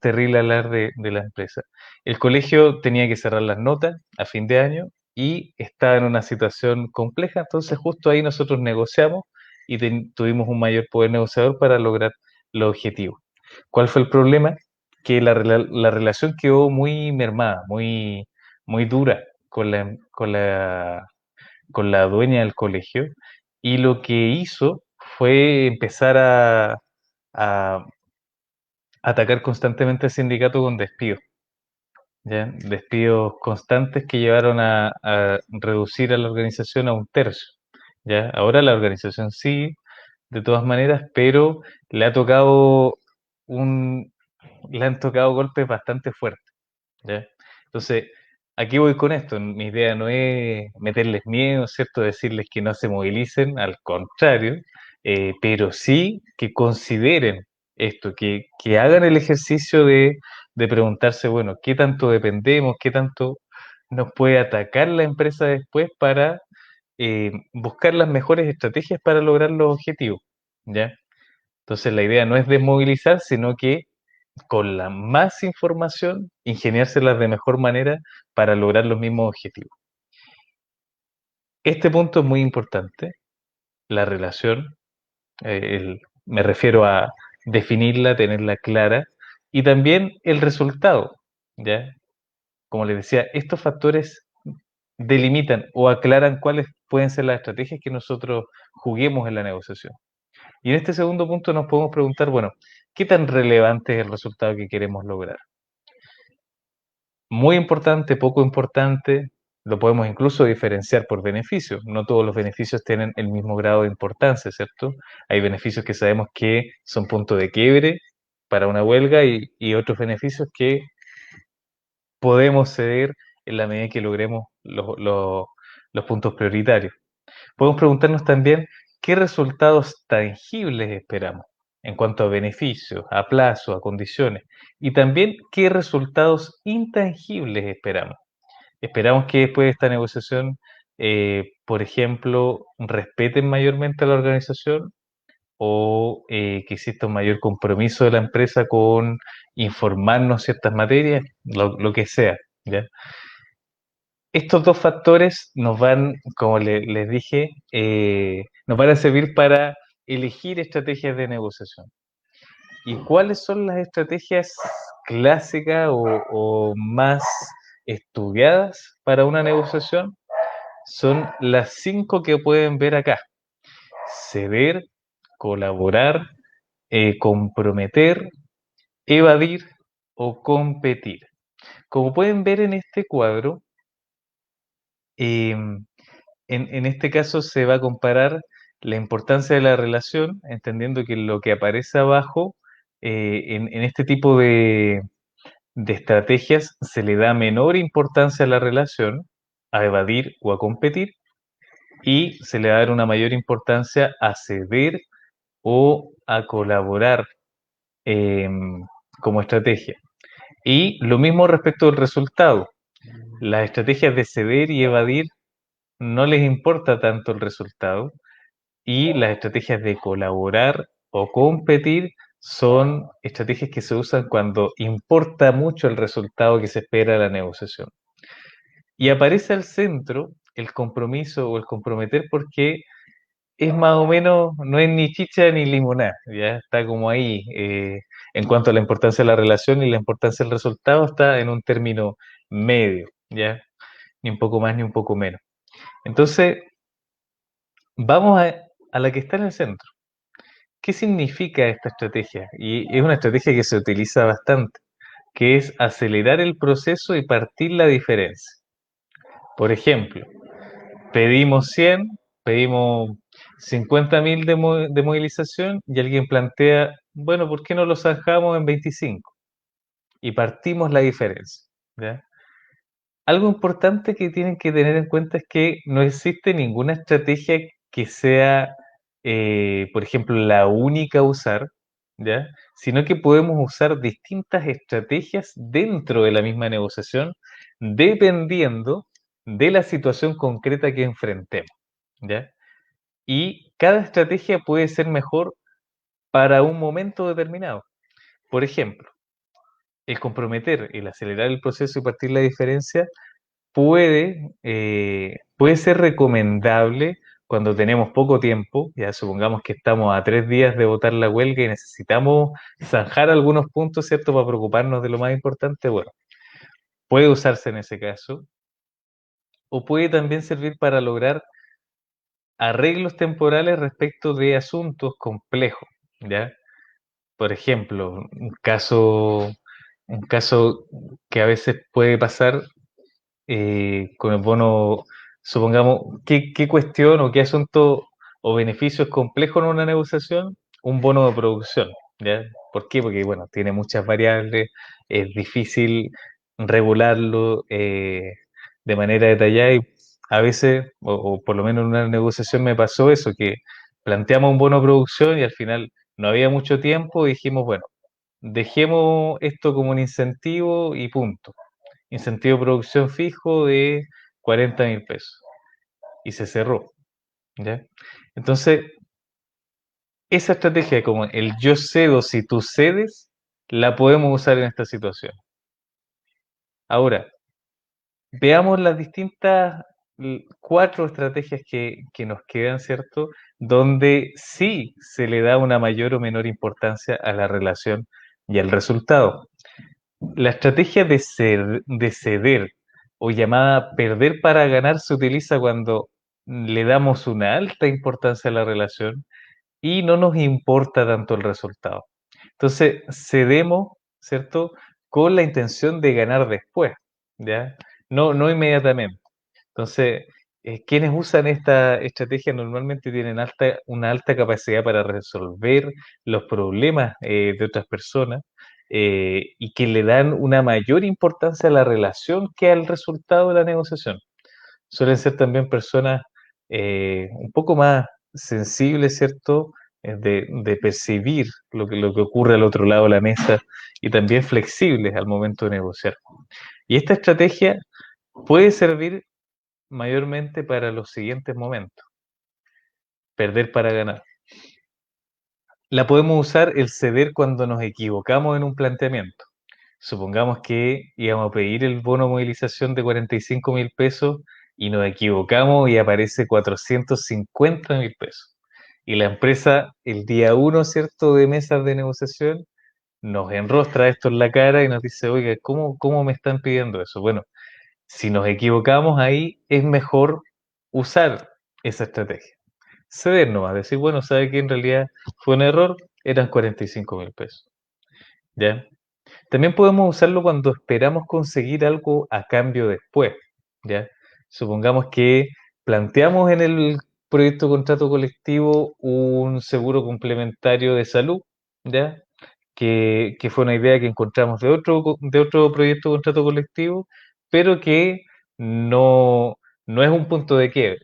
terrible hablar de la empresa. El colegio tenía que cerrar las notas a fin de año y estaba en una situación compleja, entonces justo ahí nosotros negociamos y tuvimos un mayor poder negociador para lograr los objetivos. ¿Cuál fue el problema? Que la relación quedó muy mermada, muy dura con la dueña del colegio y lo que hizo fue empezar a atacar constantemente al sindicato con despidos, ¿ya? Despidos constantes que llevaron a reducir a la organización a un tercio, ¿ya? Ahora la organización sí, de todas maneras, pero le ha tocado un, le han tocado golpes bastante fuertes, ¿ya? Entonces, aquí voy con esto. Mi idea no es meterles miedo, ¿cierto? Decirles que no se movilicen, al contrario, pero sí que consideren esto, que hagan el ejercicio de preguntarse, bueno, ¿qué tanto dependemos? ¿Qué tanto nos puede atacar la empresa después para buscar las mejores estrategias para lograr los objetivos? ¿Ya? Entonces, la idea no es desmovilizar, sino que con la más información, ingeniárselas de mejor manera para lograr los mismos objetivos. Este punto es muy importante, la relación, me refiero a definirla, tenerla clara, y también el resultado, ¿ya? Como les decía, estos factores delimitan o aclaran cuáles pueden ser las estrategias que nosotros juguemos en la negociación. Y en este segundo punto nos podemos preguntar, bueno, ¿qué tan relevante es el resultado que queremos lograr? Muy importante, poco importante, lo podemos incluso diferenciar por beneficios. No todos los beneficios tienen el mismo grado de importancia, ¿cierto? Hay beneficios que sabemos que son punto de quiebre para una huelga y otros beneficios que podemos ceder en la medida que logremos los puntos prioritarios. Podemos preguntarnos también qué resultados tangibles esperamos en cuanto a beneficios, a plazo, a condiciones, y también qué resultados intangibles esperamos. Esperamos que después de esta negociación, por ejemplo, respeten mayormente a la organización o que exista un mayor compromiso de la empresa con informarnos ciertas materias, lo que sea, ¿ya? Estos dos factores nos van, como les dije, nos van a servir para elegir estrategias de negociación. ¿Y cuáles son las estrategias clásicas o más estudiadas para una negociación? Son las 5 que pueden ver acá. Ceder, colaborar, comprometer, evadir o competir. Como pueden ver en este cuadro, em, en este caso se va a comparar la importancia de la relación, entendiendo que lo que aparece abajo, en este tipo de estrategias se le da menor importancia a la relación, a evadir o a competir, y se le va a dar una mayor importancia a ceder o a colaborar como estrategia. Y lo mismo respecto del resultado. Las estrategias de ceder y evadir no les importa tanto el resultado, y las estrategias de colaborar o competir son estrategias que se usan cuando importa mucho el resultado que se espera de la negociación. Y aparece al centro el compromiso o el comprometer porque es más o menos, no es ni chicha ni limonada, ya está como ahí. En cuanto a la importancia de la relación y la importancia del resultado, está en un término medio, ya, ni un poco más ni un poco menos. Entonces, vamos a la que está en el centro. ¿Qué significa esta estrategia? Y es una estrategia que se utiliza bastante, que es acelerar el proceso y partir la diferencia. Por ejemplo, pedimos 100, pedimos 50.000 de movilización y alguien plantea, bueno, ¿por qué no lo zanjamos en 25? Y partimos la diferencia, ¿ya? Algo importante que tienen que tener en cuenta es que no existe ninguna estrategia que sea, por ejemplo, la única a usar, ¿ya? Sino que podemos usar distintas estrategias dentro de la misma negociación, dependiendo de la situación concreta que enfrentemos, ¿ya? Y cada estrategia puede ser mejor para un momento determinado. Por ejemplo, el comprometer, el acelerar el proceso y partir la diferencia puede ser recomendable cuando tenemos poco tiempo. Ya supongamos que estamos a 3 días de votar la huelga y necesitamos zanjar algunos puntos, ¿cierto?, para preocuparnos de lo más importante. Bueno, puede usarse en ese caso, o puede también servir para lograr arreglos temporales respecto de asuntos complejos, ¿ya? Por ejemplo, un caso que a veces puede pasar con el bono, supongamos, ¿qué cuestión o qué asunto o beneficio es complejo en una negociación? Un bono de producción, ¿ya? ¿Por qué? Porque, bueno, tiene muchas variables, es difícil regularlo de manera detallada, y a veces, o por lo menos en una negociación me pasó eso, que planteamos un bono de producción y al final no había mucho tiempo y dijimos, bueno, dejemos esto como un incentivo y punto. Incentivo de producción fijo de 40.000 pesos. Y se cerró, ¿ya? Entonces, esa estrategia como el yo cedo si tú cedes, la podemos usar en esta situación. Ahora, veamos las distintas 4 estrategias que nos quedan, ¿cierto? Donde sí se le da una mayor o menor importancia a la relación y al resultado. La estrategia de ceder o llamada perder para ganar se utiliza cuando le damos una alta importancia a la relación y no nos importa tanto el resultado. Entonces, cedemos, ¿cierto?, con la intención de ganar después, ¿ya? No inmediatamente. Entonces, quienes usan esta estrategia normalmente tienen una alta capacidad para resolver los problemas de otras personas, y que le dan una mayor importancia a la relación que al resultado de la negociación. Suelen ser también personas un poco más sensibles, ¿cierto? De percibir lo que ocurre al otro lado de la mesa, y también flexibles al momento de negociar. Y esta estrategia puede servir mayormente para los siguientes momentos: perder para ganar. La podemos usar el ceder cuando nos equivocamos en un planteamiento. Supongamos que íbamos a pedir el bono de movilización de 45.000 pesos y nos equivocamos y aparece 450.000 pesos. Y la empresa, el día 1, ¿cierto?, de mesas de negociación, nos enrostra esto en la cara y nos dice, oiga, ¿cómo me están pidiendo eso? Bueno, si nos equivocamos ahí, es mejor usar esa estrategia. Ceder nomás, decir, bueno, sabe que en realidad fue un error, eran 45.000 pesos. ¿Ya? También podemos usarlo cuando esperamos conseguir algo a cambio después, ¿ya? Supongamos que planteamos en el proyecto de contrato colectivo un seguro complementario de salud, ¿ya? que fue una idea que encontramos de otro proyecto de contrato colectivo, pero que no, no es un punto de quiebre.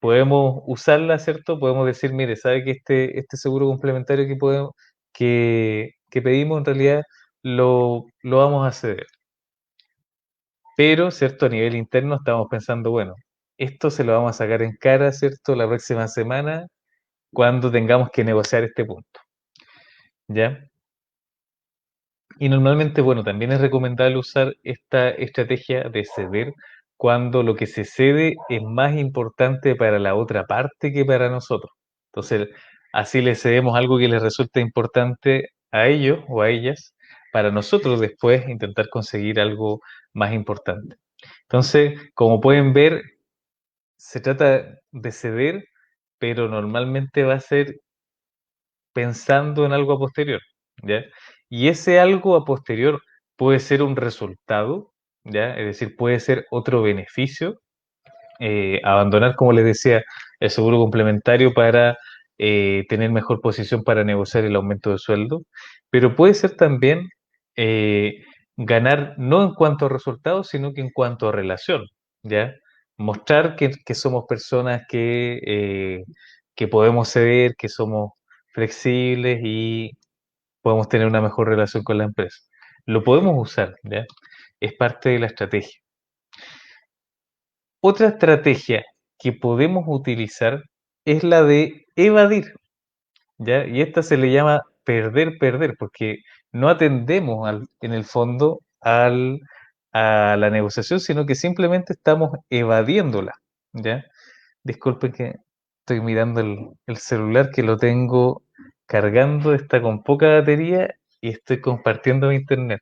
Podemos usarla, ¿cierto? Podemos decir, mire, ¿sabe que este seguro complementario que pedimos en realidad lo vamos a ceder? Pero, ¿cierto? A nivel interno estamos pensando, bueno, esto se lo vamos a sacar en cara, ¿cierto? La próxima semana cuando tengamos que negociar este punto, ¿ya? Y normalmente, bueno, también es recomendable usar esta estrategia de ceder cuando lo que se cede es más importante para la otra parte que para nosotros. Entonces, así le cedemos algo que les resulta importante a ellos o a ellas, para nosotros después intentar conseguir algo más importante. Entonces, como pueden ver, se trata de ceder, pero normalmente va a ser pensando en algo a posterior, ¿ya? Y ese algo a posterior puede ser un resultado, ¿ya? Es decir, puede ser otro beneficio, abandonar, como les decía, el seguro complementario para tener mejor posición para negociar el aumento de sueldo, pero puede ser también eh, ganar no en cuanto a resultados, sino que en cuanto a relación, ¿ya? Mostrar que somos personas que podemos ceder, que somos flexibles y podemos tener una mejor relación con la empresa. Lo podemos usar, ¿ya? Es parte de la estrategia. Otra estrategia que podemos utilizar es la de evadir, ¿ya? Y esta se le llama perder, perder, porque no atendemos en el fondo a la negociación, sino que simplemente estamos evadiéndola, ¿ya? Disculpen que estoy mirando el celular que lo tengo cargando, está con poca batería y estoy compartiendo mi internet.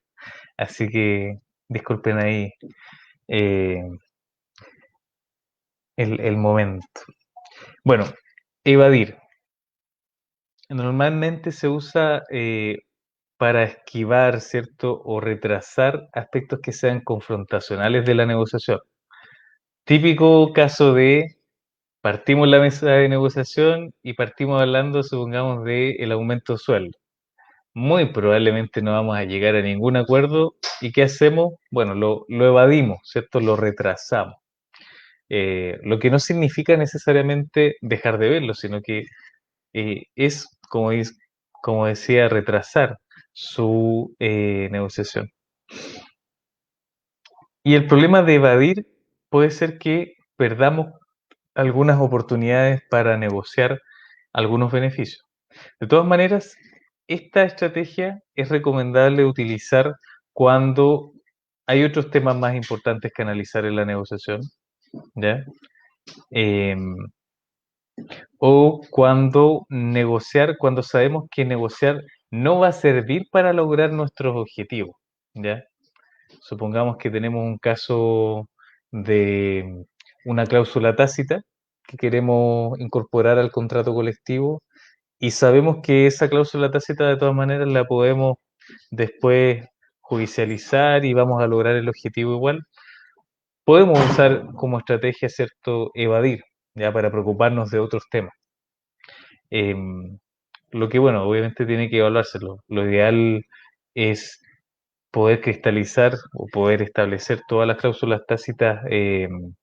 Así que disculpen ahí eh, el momento. Bueno, evadir. Normalmente se usa para esquivar, ¿cierto? O retrasar aspectos que sean confrontacionales de la negociación. Típico caso de partimos la mesa de negociación y partimos hablando, supongamos, de el aumento de sueldo. Muy probablemente no vamos a llegar a ningún acuerdo. ¿Y qué hacemos? Bueno, lo evadimos, ¿cierto? Lo retrasamos. Lo que no significa necesariamente dejar de verlo, sino que es, como decía, retrasar su negociación. Y el problema de evadir puede ser que perdamos algunas oportunidades para negociar algunos beneficios. De todas maneras, esta estrategia es recomendable utilizar cuando hay otros temas más importantes que analizar en la negociación, ¿ya? Em, o cuando sabemos que negociar no va a servir para lograr nuestros objetivos, ¿ya? Supongamos que tenemos un caso de una cláusula tácita que queremos incorporar al contrato colectivo y sabemos que esa cláusula tácita de todas maneras la podemos después judicializar y vamos a lograr el objetivo igual. Podemos usar como estrategia, ¿cierto?, evadir, ya para preocuparnos de otros temas. Lo que, bueno, obviamente tiene que evaluarse. Lo ideal es poder cristalizar o poder establecer todas las cláusulas tácitas en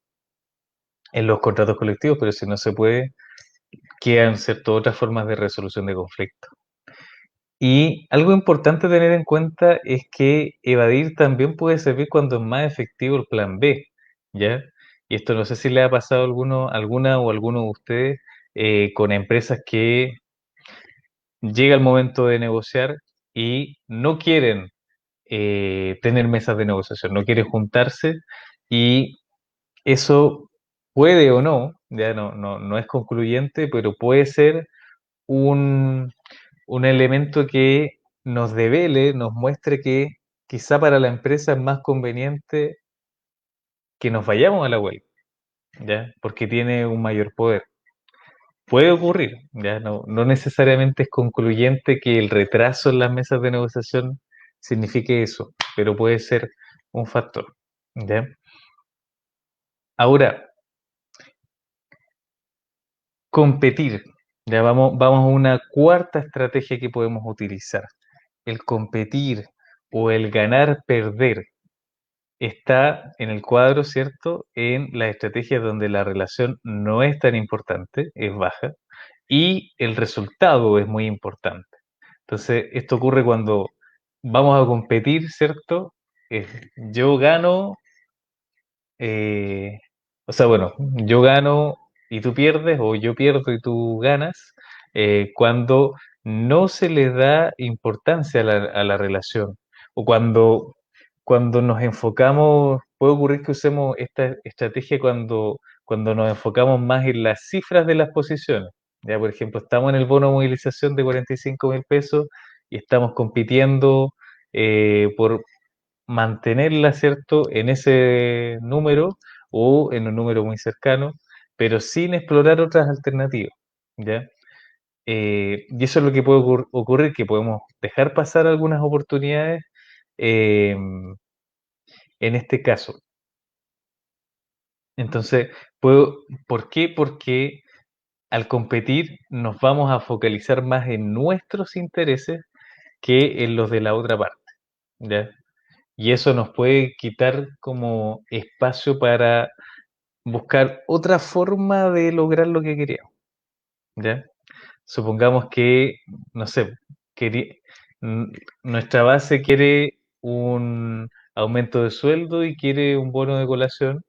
los contratos colectivos, pero si no se puede, quedan, ¿cierto?, otras formas de resolución de conflictos. Y algo importante a tener en cuenta es que evadir también puede servir cuando es más efectivo el plan B, ¿ya? Y esto no sé si le ha pasado a alguna o alguno de ustedes con empresas que llega el momento de negociar y no quieren tener mesas de negociación, no quieren juntarse y eso puede o no, ya no es concluyente, pero puede ser un, un elemento que nos devele, nos muestre que quizá para la empresa es más conveniente que nos vayamos a la huelga, ¿ya? Porque tiene un mayor poder. Puede ocurrir, ya no necesariamente es concluyente que el retraso en las mesas de negociación signifique eso, pero puede ser un factor, ¿ya? Ahora, competir. Ya vamos a una cuarta estrategia que podemos utilizar. el competir o el ganar-perder está en el cuadro, ¿cierto? En las estrategias donde la relación no es tan importante, es baja, y el resultado es muy importante. Entonces, esto ocurre cuando vamos a competir, ¿cierto? Yo gano, eh, o sea, bueno, yo gano y tú pierdes, o yo pierdo y tú ganas, cuando no se le da importancia a la relación, o cuando nos enfocamos, puede ocurrir que usemos esta estrategia cuando nos enfocamos más en las cifras de las posiciones. Ya, por ejemplo, estamos en el bono de movilización de 45.000 pesos y estamos compitiendo por mantenerla, ¿cierto?, en ese número o en un número muy cercano, pero sin explorar otras alternativas, ¿ya? Y eso es lo que puede ocurrir, que podemos dejar pasar algunas oportunidades eh, en este caso. Entonces, ¿por qué? Porque al competir nos vamos a focalizar más en nuestros intereses que en los de la otra parte, ¿ya? Y eso nos puede quitar como espacio para buscar otra forma de lograr lo que queríamos, ¿ya? Supongamos que, no sé, queri- n- nuestra base quiere un aumento de sueldo y quiere un bono de colación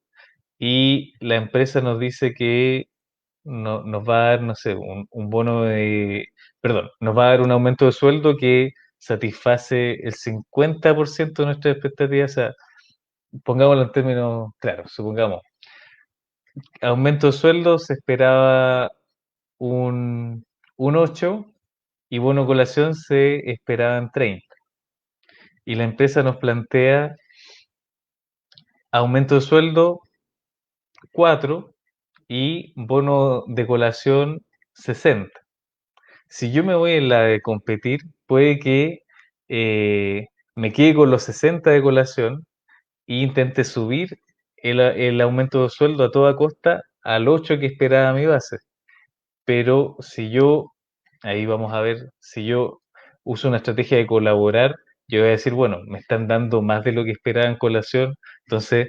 y la empresa nos dice que nos va a dar, no sé, un bono de, perdón, nos va a dar un aumento de sueldo que satisface el 50% de nuestras expectativas. O sea, pongámoslo en términos claros, supongamos, aumento de sueldo se esperaba un, un 8 y bono colación se esperaban 30. Y la empresa nos plantea aumento de sueldo 4 y bono de colación 60. Si yo me voy en la de competir, puede que eh, me quede con los 60 de colación e intente subir el aumento de sueldo a toda costa al 8 que esperaba mi base. Pero si yo, ahí vamos a ver, si yo uso una estrategia de colaborar, yo voy a decir, bueno, me están dando más de lo que esperaba en colación, entonces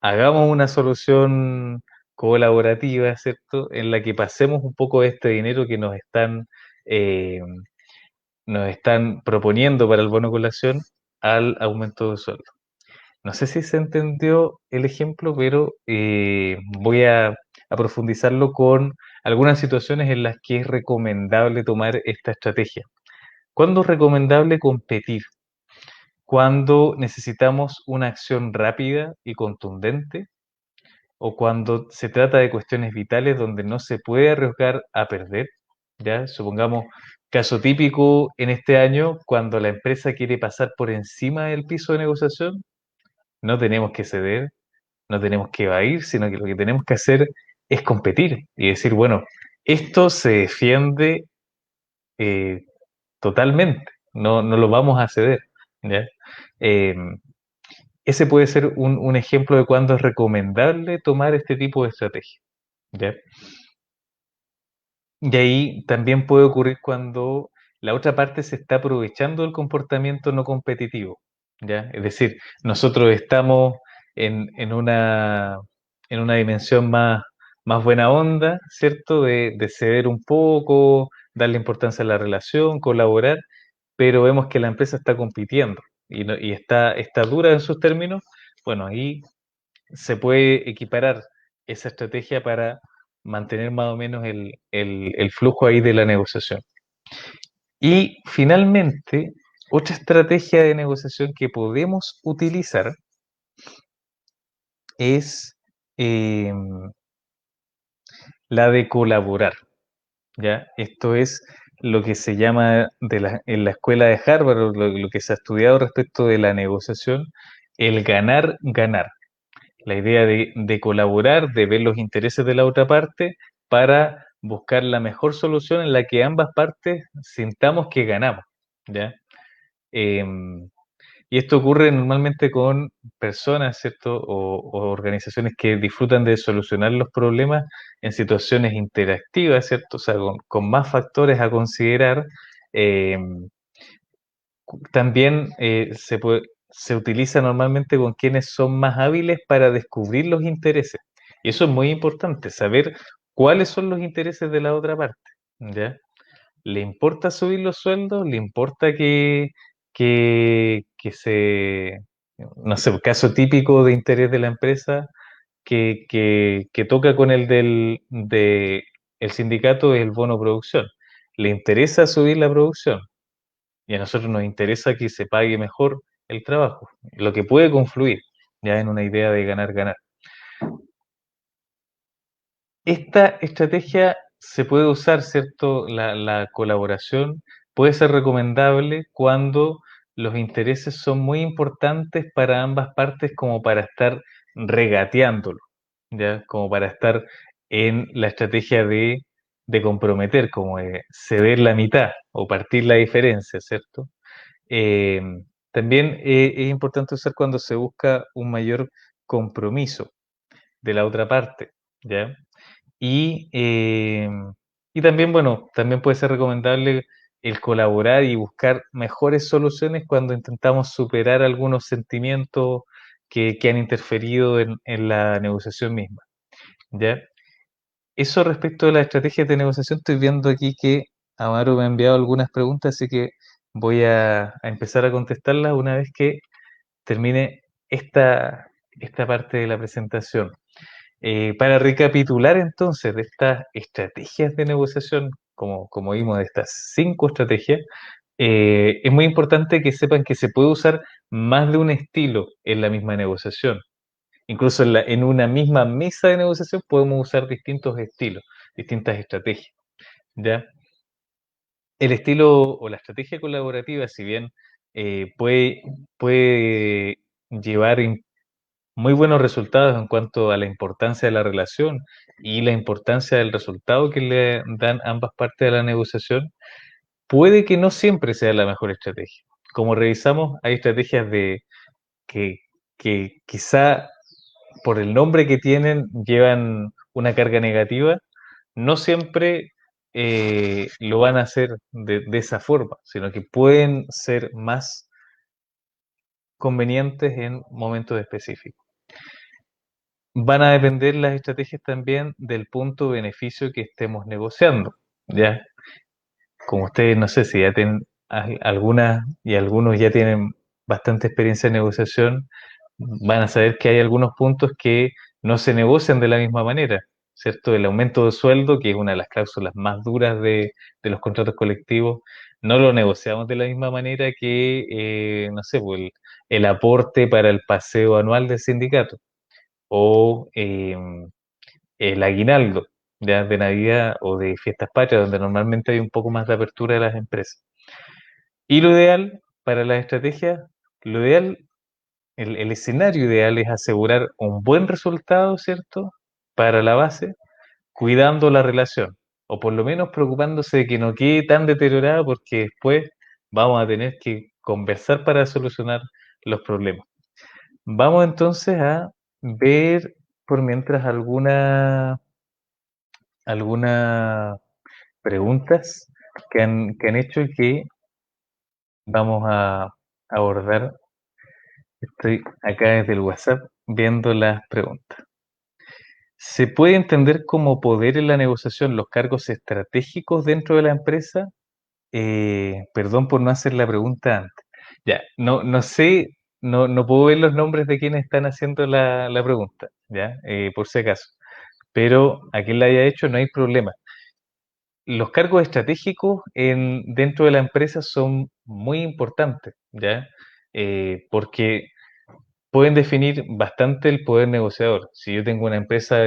hagamos una solución colaborativa, ¿cierto? En la que pasemos un poco de este dinero que eh, nos están proponiendo para el bono colación al aumento de sueldo. No sé si se entendió el ejemplo, pero voy a profundizarlo con algunas situaciones en las que es recomendable tomar esta estrategia. ¿Cuándo es recomendable competir? Cuando necesitamos una acción rápida y contundente, o cuando se trata de cuestiones vitales donde no se puede arriesgar a perder. ¿Ya? Supongamos, caso típico en este año, cuando la empresa quiere pasar por encima del piso de negociación, no tenemos que ceder, no tenemos que evadir, sino que lo que tenemos que hacer es competir y decir, bueno, esto se defiende eh, totalmente, no lo vamos a ceder, ¿ya? Eh, Ese puede ser un ejemplo de cuándo es recomendable tomar este tipo de estrategia, ¿ya? Y ahí también puede ocurrir cuando la otra parte se está aprovechando del comportamiento no competitivo, ¿ya? Es decir, nosotros estamos en una dimensión más buena onda, ¿cierto? De ceder un poco, darle importancia a la relación, colaborar, pero vemos que la empresa está compitiendo y está dura en sus términos. Bueno, ahí se puede equiparar esa estrategia para mantener más o menos el flujo ahí de la negociación. Y finalmente, otra estrategia de negociación que podemos utilizar es eh, la de colaborar, ¿ya? Esto es lo que se llama en la escuela de Harvard, o lo que se ha estudiado respecto de la negociación, el ganar-ganar. La idea de colaborar, de ver los intereses de la otra parte para buscar la mejor solución en la que ambas partes sintamos que ganamos, ¿ya? Em, y esto ocurre normalmente con personas, ¿cierto? O organizaciones que disfrutan de solucionar los problemas en situaciones interactivas, ¿cierto? O sea, con más factores a considerar, em, también se utiliza normalmente con quienes son más hábiles para descubrir los intereses. Y eso es muy importante, saber cuáles son los intereses de la otra parte, ¿ya? ¿Le importa subir los sueldos? ¿Le importa que se, no sé, caso típico de interés de la empresa que toca con el sindicato es el bono producción? ¿Le interesa subir la producción? Y a nosotros nos interesa que se pague mejor el trabajo, lo que puede confluir ya en una idea de ganar-ganar. Esta estrategia se puede usar, ¿cierto? La colaboración puede ser recomendable cuando los intereses son muy importantes para ambas partes como para estar regateándolo, ¿ya? Como para estar en la estrategia de comprometer, como de ceder la mitad o partir la diferencia, ¿cierto? Eh, también es importante usar cuando se busca un mayor compromiso de la otra parte, ¿ya? Y, y también, bueno, también puede ser recomendable el colaborar y buscar mejores soluciones cuando intentamos superar algunos sentimientos que han interferido en la negociación misma, ¿ya? Eso respecto a las estrategias de negociación, estoy viendo aquí que Amaro me ha enviado algunas preguntas, así que voy a empezar a contestarlas una vez que termine esta parte de la presentación. Para recapitular entonces de estas estrategias de negociación, como vimos de estas 5 estrategias, es muy importante que sepan que se puede usar más de un estilo en la misma negociación. Incluso en una misma mesa de negociación podemos usar distintos estilos, distintas estrategias, ¿ya? El estilo o la estrategia colaborativa, si bien puede llevar muy buenos resultados en cuanto a la importancia de la relación y la importancia del resultado que le dan ambas partes de la negociación, puede que no siempre sea la mejor estrategia. Como revisamos, hay estrategias que, que quizá por el nombre que tienen llevan una carga negativa, no siempre lo van a hacer de esa forma, sino que pueden ser más convenientes en momentos específicos. Van a depender las estrategias también del punto de beneficio que estemos negociando, ¿ya? Como ustedes, no sé si ya tienen algunas y algunos ya tienen bastante experiencia en negociación, van a saber que hay algunos puntos que no se negocian de la misma manera, ¿cierto? El aumento de sueldo, que es una de las cláusulas más duras de los contratos colectivos, no lo negociamos de la misma manera que, no sé, pues el aporte para el paseo anual del sindicato o el aguinaldo ya de Navidad o de fiestas patrias, donde normalmente hay un poco más de apertura de las empresas. Y lo ideal para las estrategias, lo ideal, el escenario ideal es asegurar un buen resultado, ¿cierto? Para la base, cuidando la relación, o por lo menos preocupándose de que no quede tan deteriorada, porque después vamos a tener que conversar para solucionar los problemas. Vamos entonces a ver por mientras algunas preguntas que han hecho y que vamos a abordar. Estoy acá desde el WhatsApp viendo las preguntas. ¿Se puede entender como poder en la negociación los cargos estratégicos dentro de la empresa? Perdón por no hacer la pregunta antes. Ya, no sé, no puedo ver los nombres de quienes están haciendo la pregunta, ya, por si acaso. Pero a quien la haya hecho no hay problema. Los cargos estratégicos dentro de la empresa son muy importantes, ¿ya? Porque pueden definir bastante el poder negociador. Si yo tengo una empresa,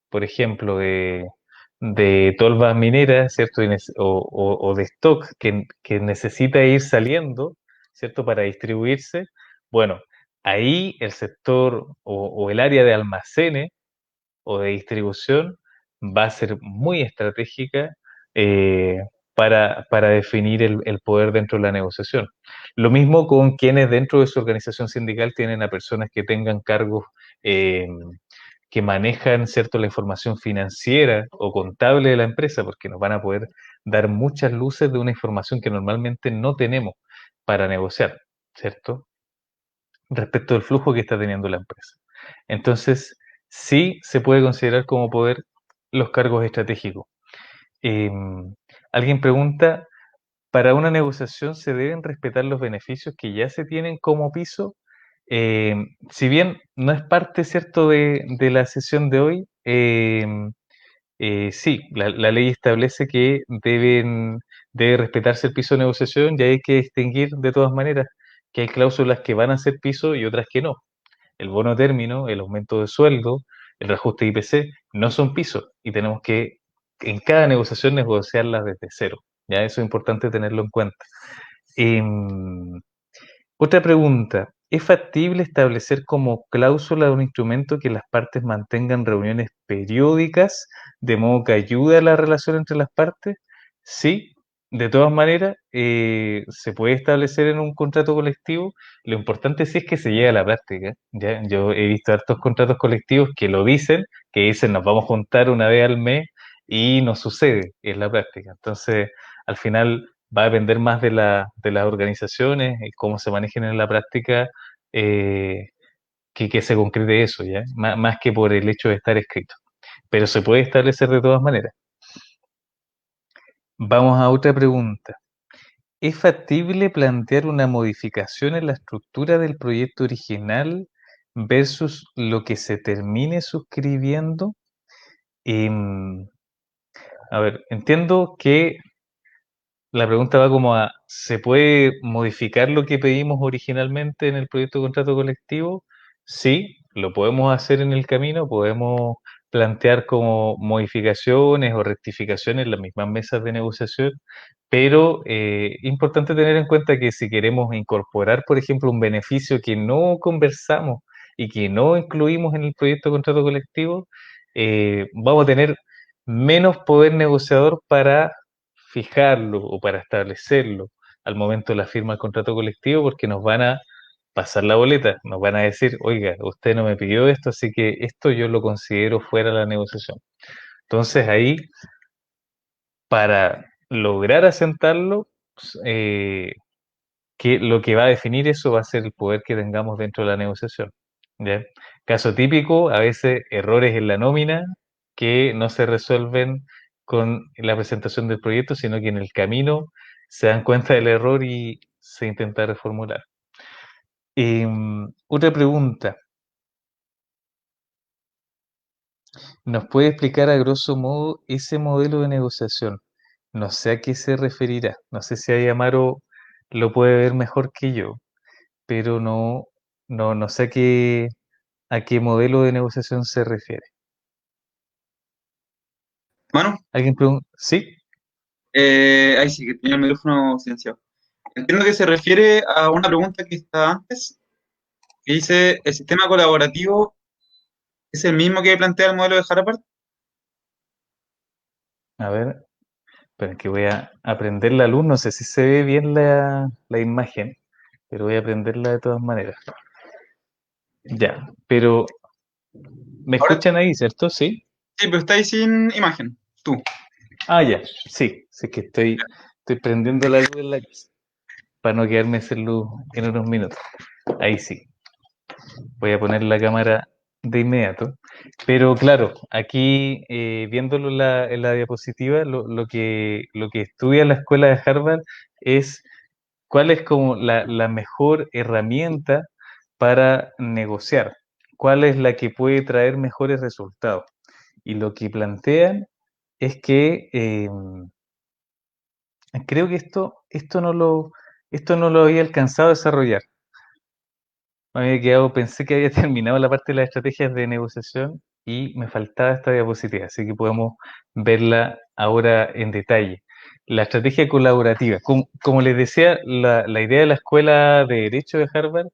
por ejemplo, de tolvas mineras, ¿cierto? O de stock que necesita ir saliendo, ¿cierto? Para distribuirse, bueno, ahí el sector o el área de almacenes o de distribución va a ser muy estratégica eh, para definir el poder dentro de la negociación. Lo mismo con quienes dentro de su organización sindical tienen a personas que tengan cargos eh, que manejan, ¿cierto?, la información financiera o contable de la empresa, porque nos van a poder dar muchas luces de una información que normalmente no tenemos. para negociar, ¿cierto? Respecto del flujo que está teniendo la empresa. Entonces, sí se puede considerar como poder los cargos estratégicos. Alguien pregunta, ¿para una negociación se deben respetar los beneficios que ya se tienen como piso? Si bien no es parte, ¿cierto?, de la sesión de hoy, sí, la ley establece que debe respetarse el piso de negociación y hay que distinguir de todas maneras que hay cláusulas que van a ser piso y otras que no. El bono término, el aumento de sueldo, el reajuste IPC no son pisos y tenemos que en cada negociación negociarlas desde cero. Ya eso es importante tenerlo en cuenta. Em, Otra pregunta, ¿es factible establecer como cláusula de un instrumento que las partes mantengan reuniones periódicas de modo que ayude a la relación entre las partes? Sí, de todas maneras, se puede establecer en un contrato colectivo. Lo importante sí es que se llegue a la práctica. ¿Ya? Yo he visto hartos contratos colectivos que dicen nos vamos a juntar una vez al mes y no sucede en la práctica. Entonces, al final va a depender más de las organizaciones y cómo se manejen en la práctica, eh, que se concrete eso, ¿ya? Más que por el hecho de estar escrito. Pero se puede establecer de todas maneras. Vamos a otra pregunta. ¿Es factible plantear una modificación en la estructura del proyecto original versus lo que se termine suscribiendo? Em, a ver, entiendo que la pregunta va como a, ¿se puede modificar lo que pedimos originalmente en el proyecto de contrato colectivo? Sí, lo podemos hacer en el camino, podemos plantear como modificaciones o rectificaciones en las mismas mesas de negociación, pero importante tener en cuenta que si queremos incorporar, por ejemplo, un beneficio que no conversamos y que no incluimos en el proyecto de contrato colectivo, vamos a tener menos poder negociador para fijarlo o para establecerlo al momento de la firma del contrato colectivo porque nos van a pasar la boleta, nos van a decir, oiga, usted no me pidió esto, así que esto yo lo considero fuera de la negociación. Entonces ahí, para lograr asentarlo, eh, que lo que va a definir eso va a ser el poder que tengamos dentro de la negociación. ¿Ya? Caso típico, a veces errores en la nómina que no se resuelven con la presentación del proyecto, sino que en el camino se dan cuenta del error y se intenta reformular. Otra pregunta, ¿nos puede explicar a grosso modo ese modelo de negociación? No sé a qué se referirá, no sé si Ayamaro lo puede ver mejor que yo, pero no sé a qué modelo de negociación se refiere. Manu, ¿Alguien pregunta? ¿Sí? ahí sí, que tenía el micrófono silenciado. Entiendo que se refiere a una pregunta que está antes, que dice, ¿el sistema colaborativo es el mismo que plantea el modelo de Harvard? A ver, pero que voy a aprender la luz, no sé si se ve bien la imagen, pero voy a aprenderla de todas maneras. Ya, pero ¿me Ahora escuchan ahí, cierto? ¿Sí? sí, pero está ahí sin imagen, tú. Ah, ya, sí, sí que estoy prendiendo la luz en la casa para no quedarme sin luz en unos minutos. Ahí sí, voy a poner la cámara de inmediato. Pero claro, aquí viéndolo en la diapositiva, lo que estudia la escuela de Harvard es cuál es como la mejor herramienta para negociar, cuál es la que puede traer mejores resultados. Y lo que plantean es que creo que esto no lo había alcanzado a desarrollar. Me había quedado, pensé que había terminado la parte de las estrategias de negociación y me faltaba esta diapositiva, así que podemos verla ahora en detalle. La estrategia colaborativa. Como les decía, la idea de la Escuela de Derecho de Harvard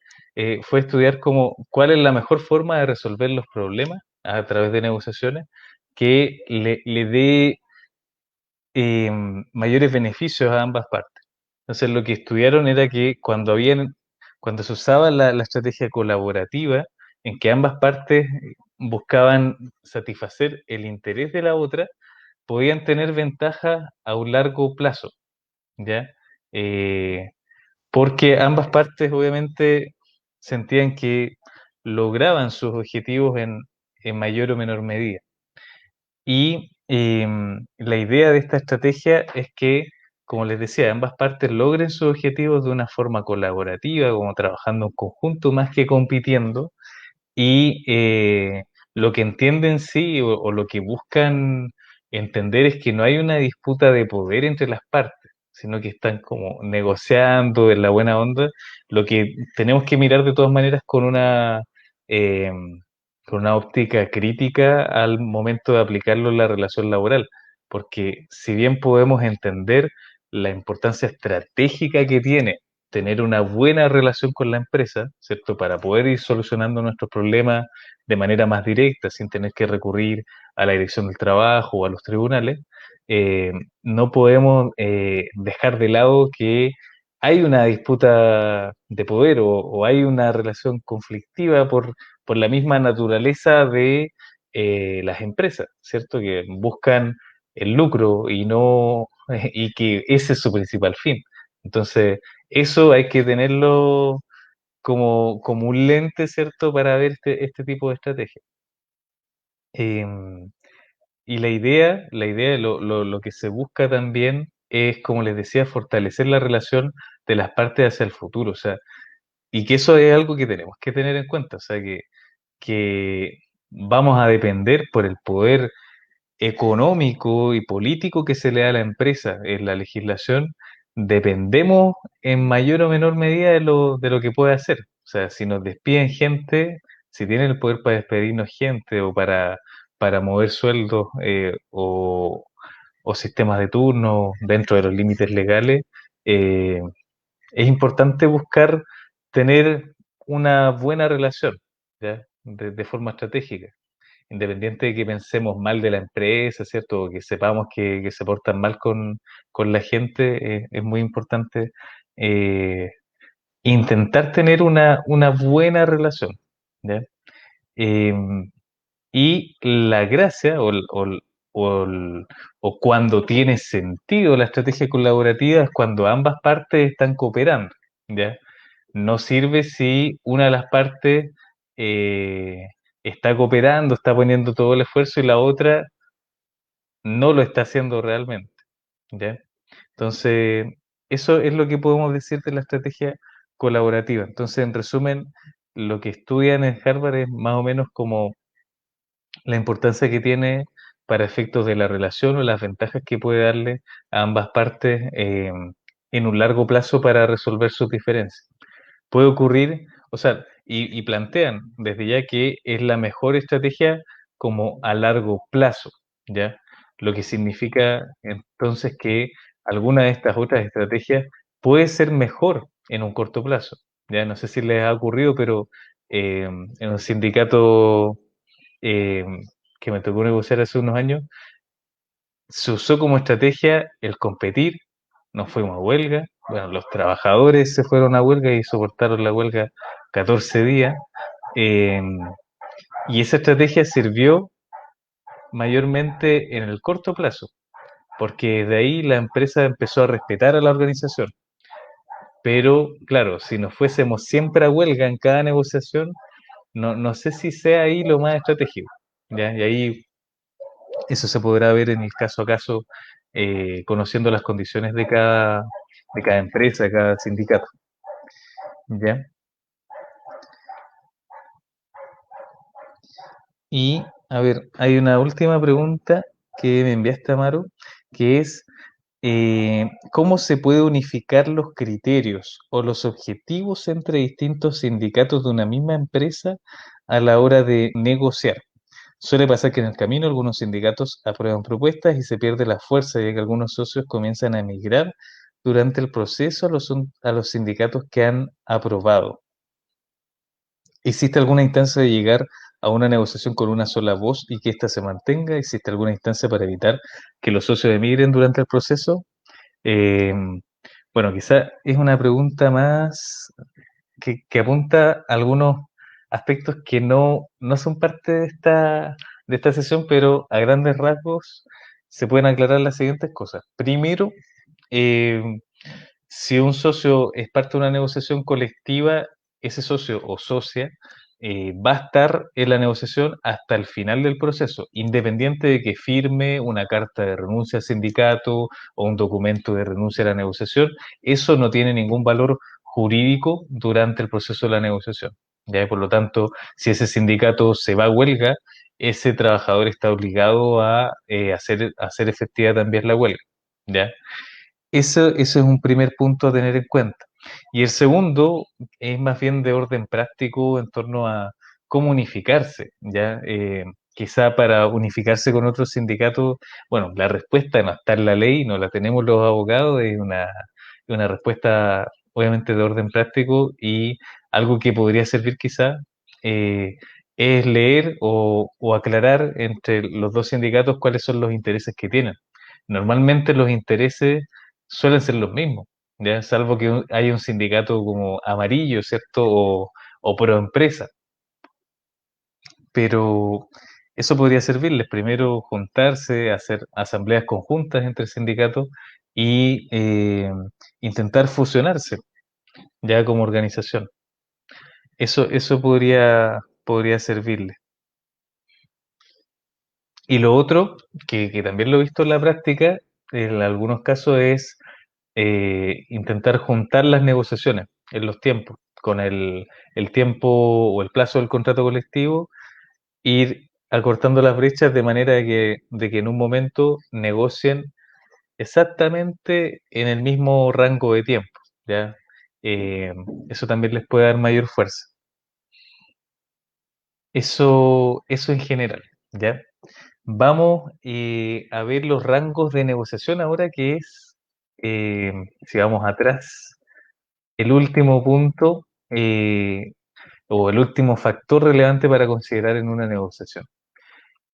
fue estudiar cuál es la mejor forma de resolver los problemas a través de negociaciones que le dé mayores beneficios a ambas partes. Entonces, lo que estudiaron era que cuando se usaba la estrategia colaborativa, en que ambas partes buscaban satisfacer el interés de la otra, podían tener ventajas a un largo plazo, ¿ya? Eh, porque ambas partes obviamente sentían que lograban sus objetivos en mayor o menor medida. Y la idea de esta estrategia es que, como les decía, ambas partes logren sus objetivos de una forma colaborativa, como trabajando en conjunto más que compitiendo, y lo que entienden sí o lo que buscan entender es que no hay una disputa de poder entre las partes, sino que están como negociando en la buena onda. Lo que tenemos que mirar de todas maneras eh, con una óptica crítica al momento de aplicarlo en la relación laboral, porque si bien podemos entender la importancia estratégica que tiene tener una buena relación con la empresa, ¿cierto? Para poder ir solucionando nuestros problemas de manera más directa, sin tener que recurrir a la dirección del trabajo o a los tribunales, no podemos dejar de lado que hay una disputa de poder o hay una relación conflictiva por la misma naturaleza de las empresas, ¿cierto? Que buscan el lucro y no, y que ese es su principal fin. Entonces, eso hay que tenerlo como un lente, ¿cierto?, para ver este tipo de estrategia. Em, y la idea lo que se busca también es, como les decía, fortalecer la relación de las partes hacia el futuro, o sea, y que eso es algo que tenemos que tener en cuenta, o sea, que vamos a depender por el poder económico y político que se le da a la empresa en la legislación, dependemos en mayor o menor medida de lo que puede hacer. O sea, si nos despiden gente, si tienen el poder para despedirnos gente o para mover sueldos o sistemas de turno dentro de los límites legales, eh, es importante buscar tener una buena relación, ¿ya? De forma estratégica independiente de que pensemos mal de la empresa, ¿cierto? O que sepamos que se portan mal con la gente, es muy importante eh, intentar tener una buena relación, ¿ya? Eh, y la gracia o cuando tiene sentido la estrategia colaborativa es cuando ambas partes están cooperando, ¿ya? No sirve si una de las partes eh, está cooperando, está poniendo todo el esfuerzo y la otra no lo está haciendo realmente, ¿ya? Entonces, eso es lo que podemos decir de la estrategia colaborativa. Entonces, en resumen, lo que estudian en Harvard es más o menos como la importancia que tiene para efectos de la relación o las ventajas que puede darle a ambas partes en un largo plazo para resolver sus diferencias. Puede ocurrir, o sea, y plantean desde ya que es la mejor estrategia como a largo plazo, ¿ya? Lo que significa entonces que alguna de estas otras estrategias puede ser mejor en un corto plazo, ¿ya? No sé si les ha ocurrido, pero en un sindicato eh, que me tocó negociar hace unos años, se usó como estrategia el competir, nos fuimos a huelga, bueno, los trabajadores se fueron a huelga y soportaron la huelga 14 días, eh, y esa estrategia sirvió mayormente en el corto plazo, porque de ahí la empresa empezó a respetar a la organización. Pero claro, si nos fuésemos siempre a huelga en cada negociación, no sé si sea ahí lo más estratégico, ¿ya? Y ahí eso se podrá ver en el caso a caso, conociendo las condiciones de cada empresa, de cada sindicato. ¿Ya? Y, a ver, hay una última pregunta que me enviaste, Amaru, que es, ¿cómo se puede unificar los criterios o los objetivos entre distintos sindicatos de una misma empresa a la hora de negociar? Suele pasar que en el camino algunos sindicatos aprueban propuestas y se pierde la fuerza, ya que algunos socios comienzan a emigrar durante el proceso a los sindicatos que han aprobado. ¿Existe alguna instancia de llegar a una negociación con una sola voz y que ésta se mantenga? ¿Existe alguna instancia para evitar que los socios emigren durante el proceso? Eh, bueno, quizá es una pregunta más que apunta a algunos aspectos que no son parte de esta sesión, pero a grandes rasgos se pueden aclarar las siguientes cosas. Primero, eh, si un socio es parte de una negociación colectiva, ese socio o socia va a estar en la negociación hasta el final del proceso, independiente de que firme una carta de renuncia al sindicato o un documento de renuncia a la negociación. Eso no tiene ningún valor jurídico durante el proceso de la negociación. ¿Ya? Por lo tanto, si ese sindicato se va a huelga, ese trabajador está obligado a hacer efectiva también la huelga. ¿Ya? Eso es un primer punto a tener en cuenta. Y el segundo es más bien de orden práctico en torno a cómo unificarse, ¿ya? Quizá para unificarse con otros sindicatos, bueno, la respuesta no está en la ley, no la tenemos los abogados, es una respuesta obviamente de orden práctico y algo que podría servir quizá eh, es leer o aclarar entre los dos sindicatos cuáles son los intereses que tienen. Normalmente los intereses suelen ser los mismos, ¿ya? Salvo que haya un sindicato como amarillo, ¿cierto? O pro empresa. Pero eso podría servirles. Primero juntarse, hacer asambleas conjuntas entre sindicatos y intentar fusionarse ya como organización. Eso podría servirles. Y lo otro, que también lo he visto en la práctica, en algunos casos es intentar juntar las negociaciones en los tiempos, con el tiempo o el plazo del contrato colectivo, ir acortando las brechas de manera de que en un momento negocien exactamente en el mismo rango de tiempo, ¿ya? Eh, Eso también les puede dar mayor fuerza. Eso en general, ¿ya? Vamos a ver los rangos de negociación ahora, que es, eh, si vamos atrás, el último punto o el último factor relevante para considerar en una negociación.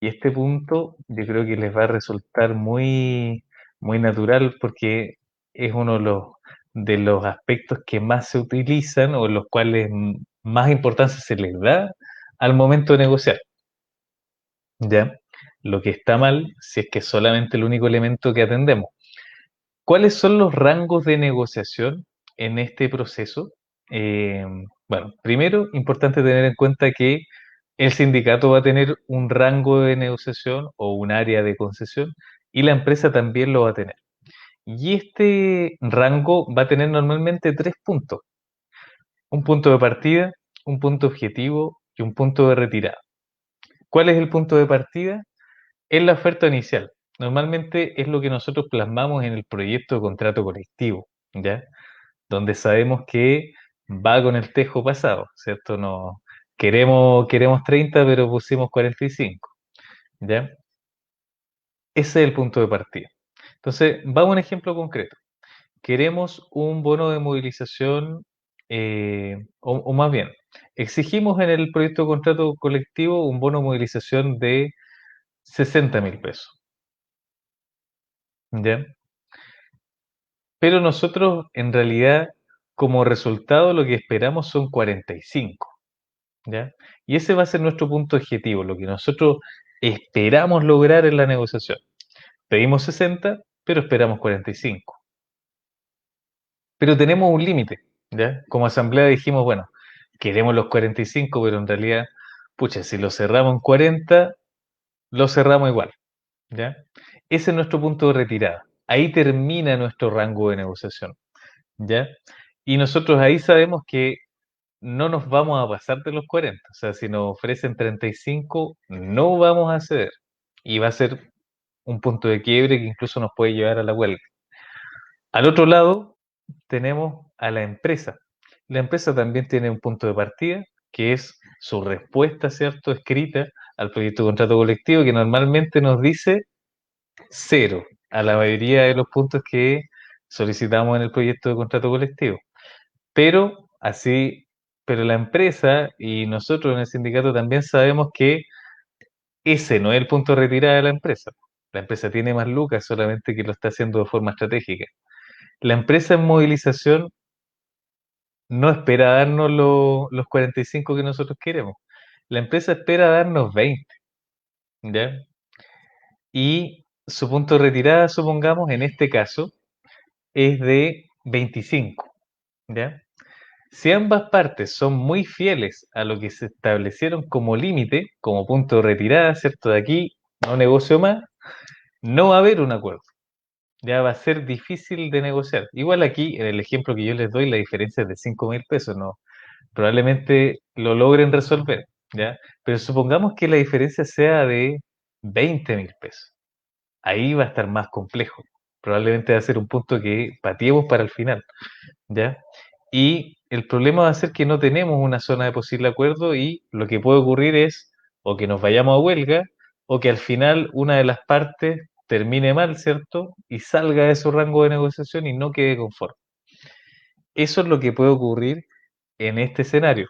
Y este punto yo creo que les va a resultar muy, muy natural porque es uno de los aspectos que más se utilizan o los cuales más importancia se les da al momento de negociar. ¿Ya? Lo que está mal si es que es solamente el único elemento que atendemos. ¿Cuáles son los rangos de negociación en este proceso? Eh, bueno, primero, importante tener en cuenta que el sindicato va a tener un rango de negociación o un área de concesión y la empresa también lo va a tener. Y este rango va a tener normalmente tres puntos: un punto de partida, un punto objetivo y un punto de retirada. ¿Cuál es el punto de partida? Es la oferta inicial. Normalmente es lo que nosotros plasmamos en el proyecto de contrato colectivo, ¿ya? Donde sabemos que va con el tejo pasado, ¿cierto? No, queremos 30, pero pusimos 45, ¿ya? Ese es el punto de partida. Entonces, vamos a un ejemplo concreto. Queremos un bono de movilización, o más bien, exigimos en el proyecto de contrato colectivo un bono de movilización de 60.000 pesos, ¿ya? Pero nosotros, en realidad, como resultado, lo que esperamos son 45, ¿ya? Y ese va a ser nuestro punto objetivo, lo que nosotros esperamos lograr en la negociación. Pedimos 60, pero esperamos 45. Pero tenemos un límite, ¿ya? Como asamblea dijimos, bueno, queremos los 45, pero en realidad, pucha, si lo cerramos en 40, lo cerramos igual, ¿ya? Ese es nuestro punto de retirada. Ahí termina nuestro rango de negociación, ¿ya? Y nosotros ahí sabemos que no nos vamos a pasar de los 40. O sea, si nos ofrecen 35, no vamos a ceder. Y va a ser un punto de quiebre que incluso nos puede llevar a la huelga. Al otro lado, tenemos a la empresa. La empresa también tiene un punto de partida, que es su respuesta, ¿cierto?, escrita al proyecto de contrato colectivo, que normalmente nos dice cero a la mayoría de los puntos que solicitamos en el proyecto de contrato colectivo. Pero así, pero la empresa y nosotros en el sindicato también sabemos que ese no es el punto de retirada de la empresa. La empresa tiene más lucas, solamente que lo está haciendo de forma estratégica. La empresa en movilización no espera darnos los 45 que nosotros queremos. La empresa espera darnos 20, ¿ya? Y su punto de retirada, supongamos, en este caso, es de 25, ¿ya? Si ambas partes son muy fieles a lo que se establecieron como límite, como punto de retirada, ¿cierto? De aquí no negocio más, no va a haber un acuerdo. Ya va a ser difícil de negociar. Igual aquí, en el ejemplo que yo les doy, la diferencia es de 5.000 pesos, ¿no? Probablemente lo logren resolver, ¿ya? Pero supongamos que la diferencia sea de 20.000 pesos. Ahí va a estar más complejo. Probablemente va a ser un punto que pateemos para el final, ¿ya? Y el problema va a ser que no tenemos una zona de posible acuerdo y lo que puede ocurrir es o que nos vayamos a huelga o que al final una de las partes termine mal, ¿cierto? Y salga de su rango de negociación y no quede conforme. Eso es lo que puede ocurrir en este escenario.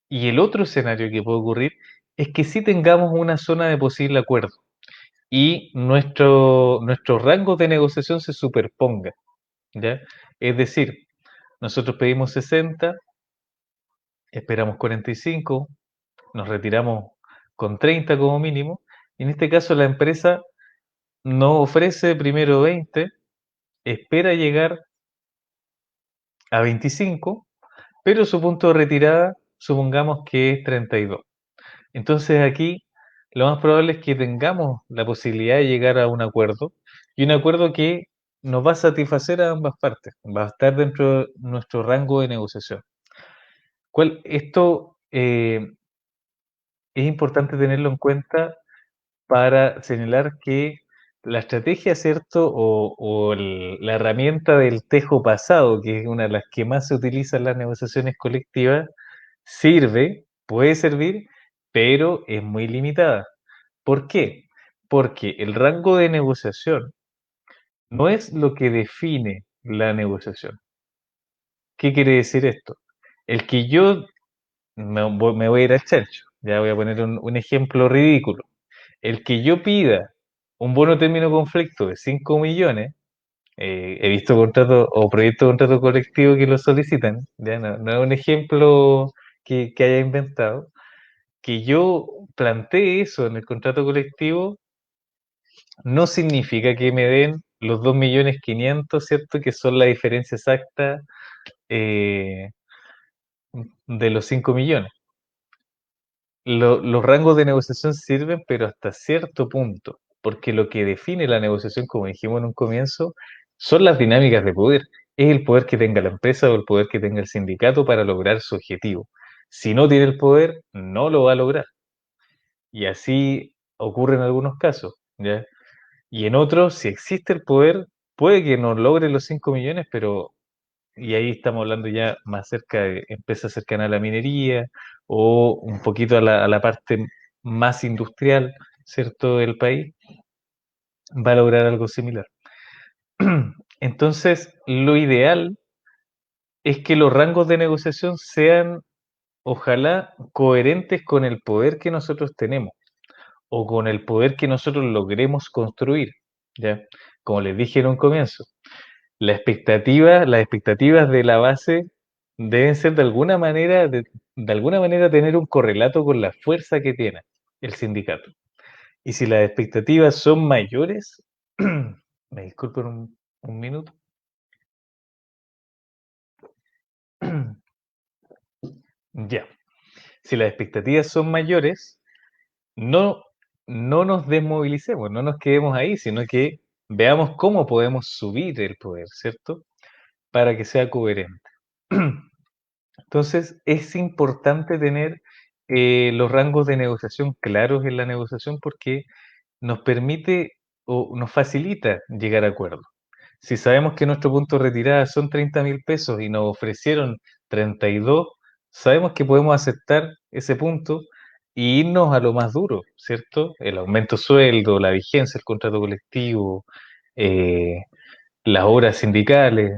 Y el otro escenario que puede ocurrir es que sí tengamos una zona de posible acuerdo y nuestro rango de negociación se superponga, ¿ya? Es decir, nosotros pedimos 60, esperamos 45, nos retiramos con 30 como mínimo, y en este caso la empresa nos ofrece primero 20, espera llegar a 25, pero su punto de retirada supongamos que es 32. Entonces aquí lo más probable es que tengamos la posibilidad de llegar a un acuerdo y un acuerdo que nos va a satisfacer a ambas partes, va a estar dentro de nuestro rango de negociación. Esto es importante tenerlo en cuenta para señalar que la estrategia, ¿cierto? La herramienta del tejo pasado, que es una de las que más se utiliza en las negociaciones colectivas, sirve, puede servir, pero es muy limitada. ¿Por qué? Porque el rango de negociación no es lo que define la negociación. ¿Qué quiere decir esto? El que yo me voy a ir a chancho, ya voy a poner un ejemplo ridículo. El que yo pida un bono término conflicto de 5 millones, he visto contratos o proyectos de contrato colectivo que lo solicitan, ya no es un ejemplo que haya inventado, que yo plantee eso en el contrato colectivo no significa que me den los 2.500.000, ¿cierto? Que son la diferencia exacta eh, de los 5 millones. Los rangos de negociación sirven, pero hasta cierto punto, porque lo que define la negociación, como dijimos en un comienzo, son las dinámicas de poder. Es el poder que tenga la empresa o el poder que tenga el sindicato para lograr su objetivo. Si no tiene el poder, no lo va a lograr. Y así ocurre en algunos casos, ¿ya? Y en otros, si existe el poder, puede que no logre los 5 millones, pero, y ahí estamos hablando ya más cerca de empresas cercanas a la minería o un poquito a la parte más industrial, ¿cierto?, del país, va a lograr algo similar. Entonces, lo ideal es que los rangos de negociación sean, ojalá, coherentes con el poder que nosotros tenemos o con el poder que nosotros logremos construir, ¿ya? Como les dije en un comienzo, las expectativas de la base deben ser de alguna manera tener un correlato con la fuerza que tiene el sindicato. Y si las expectativas son mayores, me disculpen un minuto. Ya. Si las expectativas son mayores, no, no nos desmovilicemos, no nos quedemos ahí, sino que veamos cómo podemos subir el poder, ¿cierto? Para que sea coherente. Entonces, es importante tener los rangos de negociación claros en la negociación porque nos permite o nos facilita llegar a acuerdos. Si sabemos que nuestro punto de retirada son 30.000 pesos y nos ofrecieron 32, sabemos que podemos aceptar ese punto e irnos a lo más duro, ¿cierto? El aumento de sueldo, la vigencia del contrato colectivo, eh, las horas sindicales,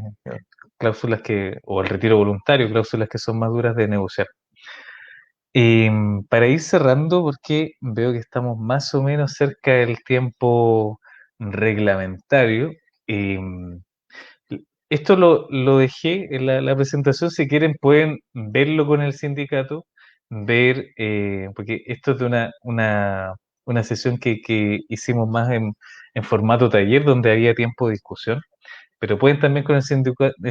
cláusulas o el retiro voluntario, cláusulas que son más duras de negociar. Para ir cerrando, porque veo que estamos más o menos cerca del tiempo reglamentario, em, esto lo dejé en la presentación, si quieren pueden verlo con el sindicato, porque esto es de una sesión que hicimos más en formato taller, donde había tiempo de discusión. pero pueden también con el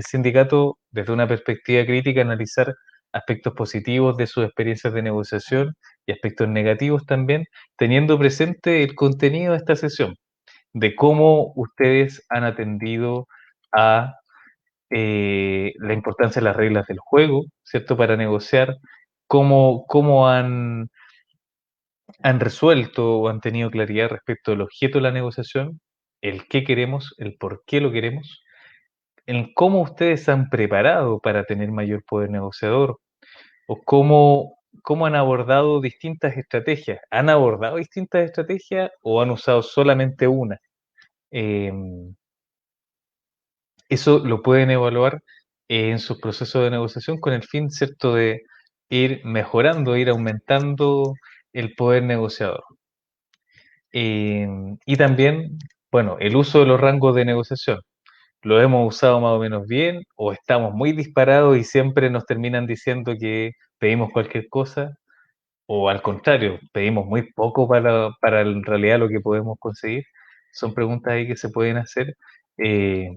sindicato, desde una perspectiva crítica, analizar aspectos positivos de sus experiencias de negociación y aspectos negativos también, teniendo presente el contenido de esta sesión, de cómo ustedes han atendido a la importancia de las reglas del juego, ¿cierto? Para negociar, cómo han resuelto o han tenido claridad respecto al objeto de la negociación, el qué queremos, el por qué lo queremos, en cómo ustedes se han preparado para tener mayor poder negociador, o cómo han abordado distintas estrategias. ¿Han abordado distintas estrategias o han usado solamente una? Eh, Eso lo pueden evaluar en sus procesos de negociación con el fin, ¿cierto?, de ir mejorando, ir aumentando el poder negociador. Y también, bueno, el uso de los rangos de negociación. ¿Lo hemos usado más o menos bien o estamos muy disparados y siempre nos terminan diciendo que pedimos cualquier cosa? O al contrario, pedimos muy poco para en realidad lo que podemos conseguir. Son preguntas ahí que se pueden hacer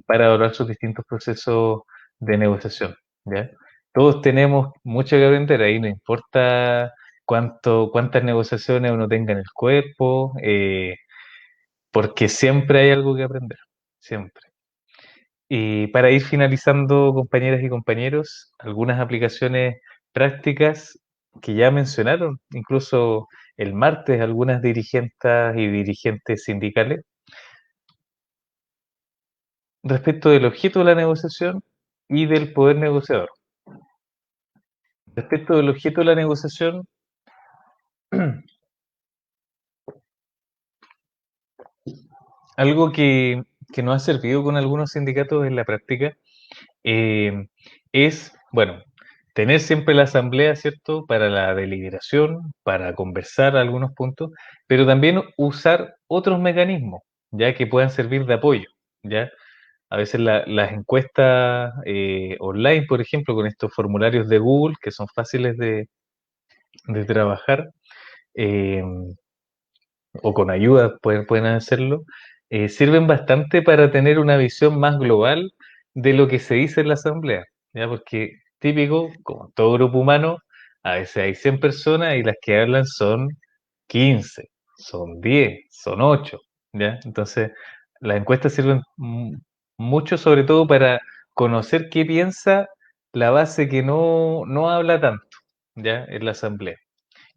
para evaluar sus distintos procesos de negociación, ¿ya? Todos tenemos mucho que aprender, ahí no importa cuántas negociaciones uno tenga en el cuerpo, porque siempre hay algo que aprender, siempre. Y para ir finalizando, compañeras y compañeros, algunas aplicaciones prácticas que ya mencionaron, incluso el martes, algunas dirigentes y dirigentes sindicales, respecto del objeto de la negociación y del poder negociador. Respecto del objeto de la negociación, algo que nos ha servido con algunos sindicatos en la práctica es, bueno, tener siempre la asamblea, ¿cierto?, para la deliberación, para conversar algunos puntos, pero también usar otros mecanismos, ya que puedan servir de apoyo, ¿ya? A veces las encuestas online, por ejemplo, con estos formularios de Google, que son fáciles de trabajar, eh, o con ayuda pueden hacerlo, sirven bastante para tener una visión más global de lo que se dice en la asamblea, ¿ya? Porque típico, como todo grupo humano, a veces hay 100 personas y las que hablan son 15, son 10, son 8, ¿ya? Entonces, las encuestas sirven mucho sobre todo para conocer qué piensa la base que no habla tanto, ¿ya? En la asamblea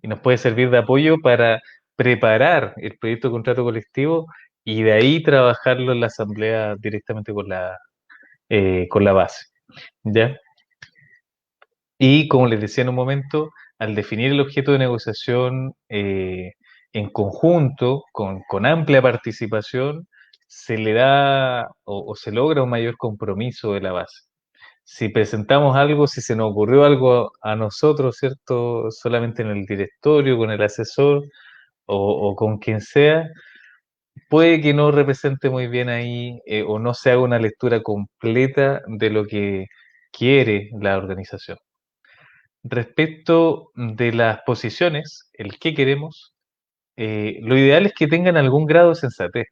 y nos puede servir de apoyo para preparar el proyecto de contrato colectivo y de ahí trabajarlo en la asamblea directamente con la base, ¿ya? Y como les decía en un momento, al definir el objeto de negociación en conjunto, con amplia participación, se le da o se logra un mayor compromiso de la base. Si presentamos algo, si se nos ocurrió algo a nosotros, ¿cierto? Solamente en el directorio, con el asesor o con quien sea, puede que no represente muy bien ahí o no se haga una lectura completa de lo que quiere la organización. Respecto de las posiciones, el qué queremos, lo ideal es que tengan algún grado de sensatez.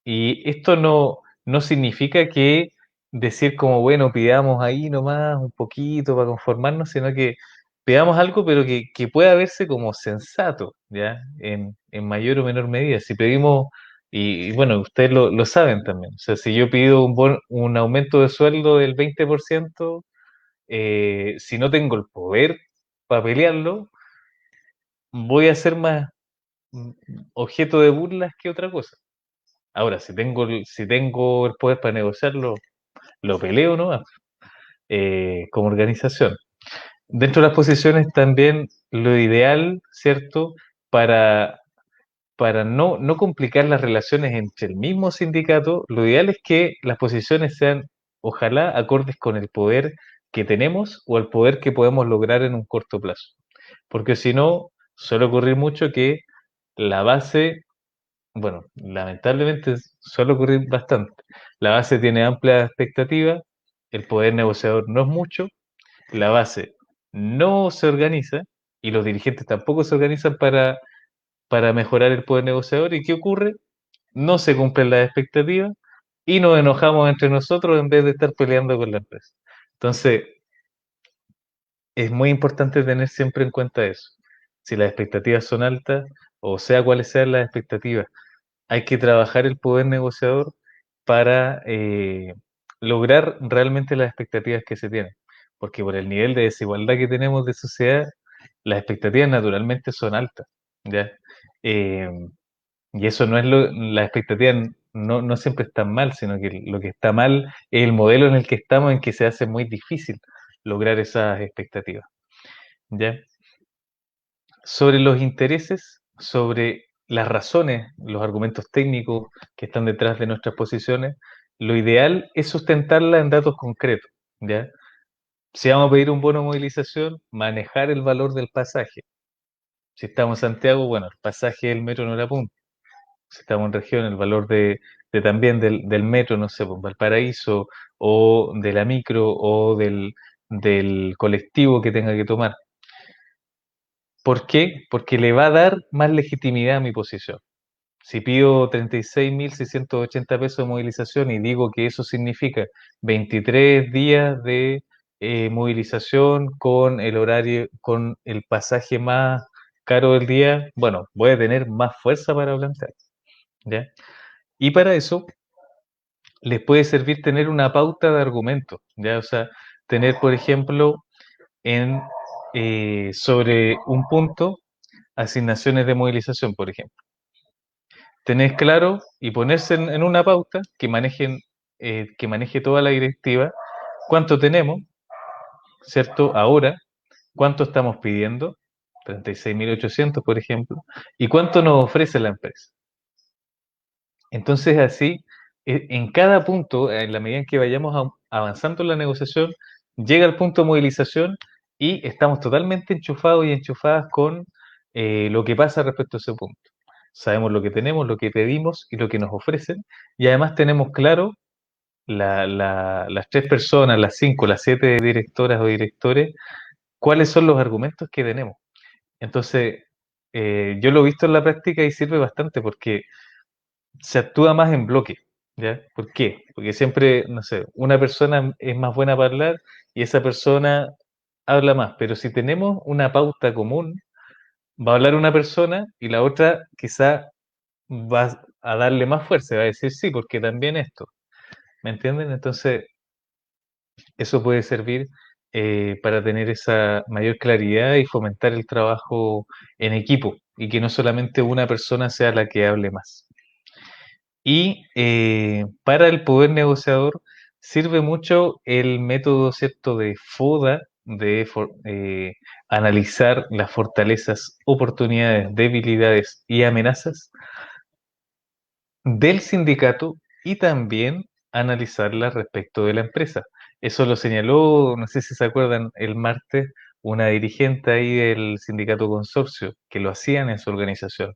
Y esto no significa que decir como, bueno, pidamos ahí nomás un poquito para conformarnos, sino que pidamos algo, pero que pueda verse como sensato, ¿ya? En mayor o menor medida. Si pedimos, y bueno, ustedes lo saben también, o sea, si yo pido un aumento de sueldo del 20%, si no tengo el poder para pelearlo, voy a ser más mm, objeto de burlas que otra cosa. Ahora, si tengo el poder para negociarlo, lo peleo, ¿no? Como organización. Dentro de las posiciones también lo ideal, ¿cierto? Para, para no complicar las relaciones entre el mismo sindicato, lo ideal es que las posiciones sean, ojalá, acordes con el poder que tenemos o el poder que podemos lograr en un corto plazo. Porque si no, suele ocurrir mucho que la base, bueno, lamentablemente suele ocurrir bastante. La base tiene amplia expectativa, el poder negociador no es mucho, la base no se organiza y los dirigentes tampoco se organizan para mejorar el poder negociador. ¿Y qué ocurre? No se cumplen las expectativas y nos enojamos entre nosotros en vez de estar peleando con la empresa. Entonces, es muy importante tener siempre en cuenta eso. Si las expectativas son altas, o sea cuáles sean las expectativas, hay que trabajar el poder negociador para lograr realmente las expectativas que se tienen. Porque por el nivel de desigualdad que tenemos de sociedad, las expectativas naturalmente son altas, ¿ya? Eh, y eso no es las expectativas no siempre están mal, sino que lo que está mal es el modelo en el que estamos, en que se hace muy difícil lograr esas expectativas, ¿ya? Sobre los intereses, sobre las razones, los argumentos técnicos que están detrás de nuestras posiciones, lo ideal es sustentarla en datos concretos, ¿ya? Si vamos a pedir un bono de movilización, manejar el valor del pasaje. Si estamos en Santiago, bueno, el pasaje del metro no era punto. Si estamos en región, el valor de también del metro, no sé, pues, Valparaíso, o de la micro, o del colectivo que tenga que tomar. ¿Por qué? Porque le va a dar más legitimidad a mi posición. Si pido 36.680 pesos de movilización y digo que eso significa 23 días de movilización con el horario, con el pasaje más caro del día, bueno, voy a tener más fuerza para plantear, ¿ya? Y para eso les puede servir tener una pauta de argumentos, ¿ya? O sea, tener, por ejemplo, sobre un punto, asignaciones de movilización, por ejemplo. Tener claro y ponerse en una pauta que maneje toda la directiva, cuánto tenemos, ¿cierto? Ahora, cuánto estamos pidiendo, 36.800, por ejemplo, y cuánto nos ofrece la empresa. Entonces, así, en cada punto, en la medida en que vayamos avanzando en la negociación, llega el punto de movilización y estamos totalmente enchufados y enchufadas con lo que pasa respecto a ese punto. Sabemos lo que tenemos, lo que pedimos y lo que nos ofrecen, y además tenemos claro las tres personas, las cinco, las siete directoras o directores, cuáles son los argumentos que tenemos. Entonces, yo lo he visto en la práctica y sirve bastante porque se actúa más en bloque, ¿ya? ¿Por qué? Porque siempre, no sé, una persona es más buena para hablar y esa persona habla más, pero si tenemos una pauta común, va a hablar una persona y la otra quizá va a darle más fuerza, va a decir sí, porque también esto, ¿me entienden? Entonces, eso puede servir para tener esa mayor claridad y fomentar el trabajo en equipo y que no solamente una persona sea la que hable más. Y para el poder negociador sirve mucho el método, ¿cierto?, de FODA, de analizar las fortalezas, oportunidades, debilidades y amenazas del sindicato y también analizarlas respecto de la empresa. Eso lo señaló, no sé si se acuerdan, el martes, una dirigente ahí del sindicato consorcio, que lo hacían en su organización.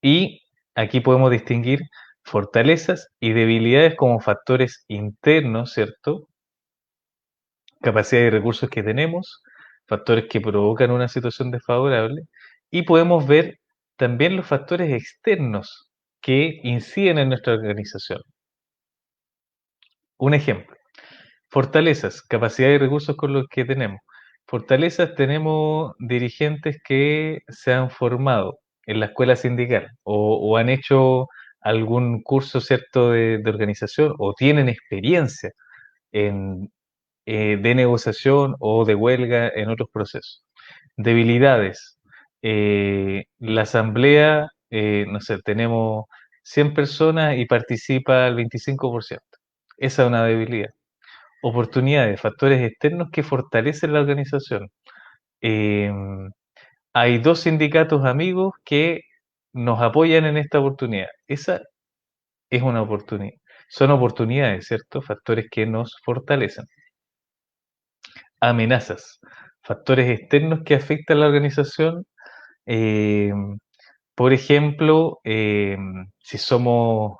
Y aquí podemos distinguir fortalezas y debilidades como factores internos, ¿cierto? Capacidad y recursos que tenemos, factores que provocan una situación desfavorable, y podemos ver también los factores externos que inciden en nuestra organización. Un ejemplo, fortalezas, capacidad y recursos con los que tenemos. Fortalezas, tenemos dirigentes que se han formado en la escuela sindical o han hecho algún curso, ¿cierto?, de organización o tienen experiencia en, de negociación o de huelga en otros procesos. Debilidades. La asamblea, no sé, tenemos 100 personas y participa el 25%. Esa es una debilidad. Oportunidades, factores externos que fortalecen la organización. Eh, Hay dos sindicatos amigos que nos apoyan en esta oportunidad. Esa es una oportunidad. Son oportunidades, ¿cierto? Factores que nos fortalecen. Amenazas, factores externos que afectan a la organización. eh, por ejemplo, si somos,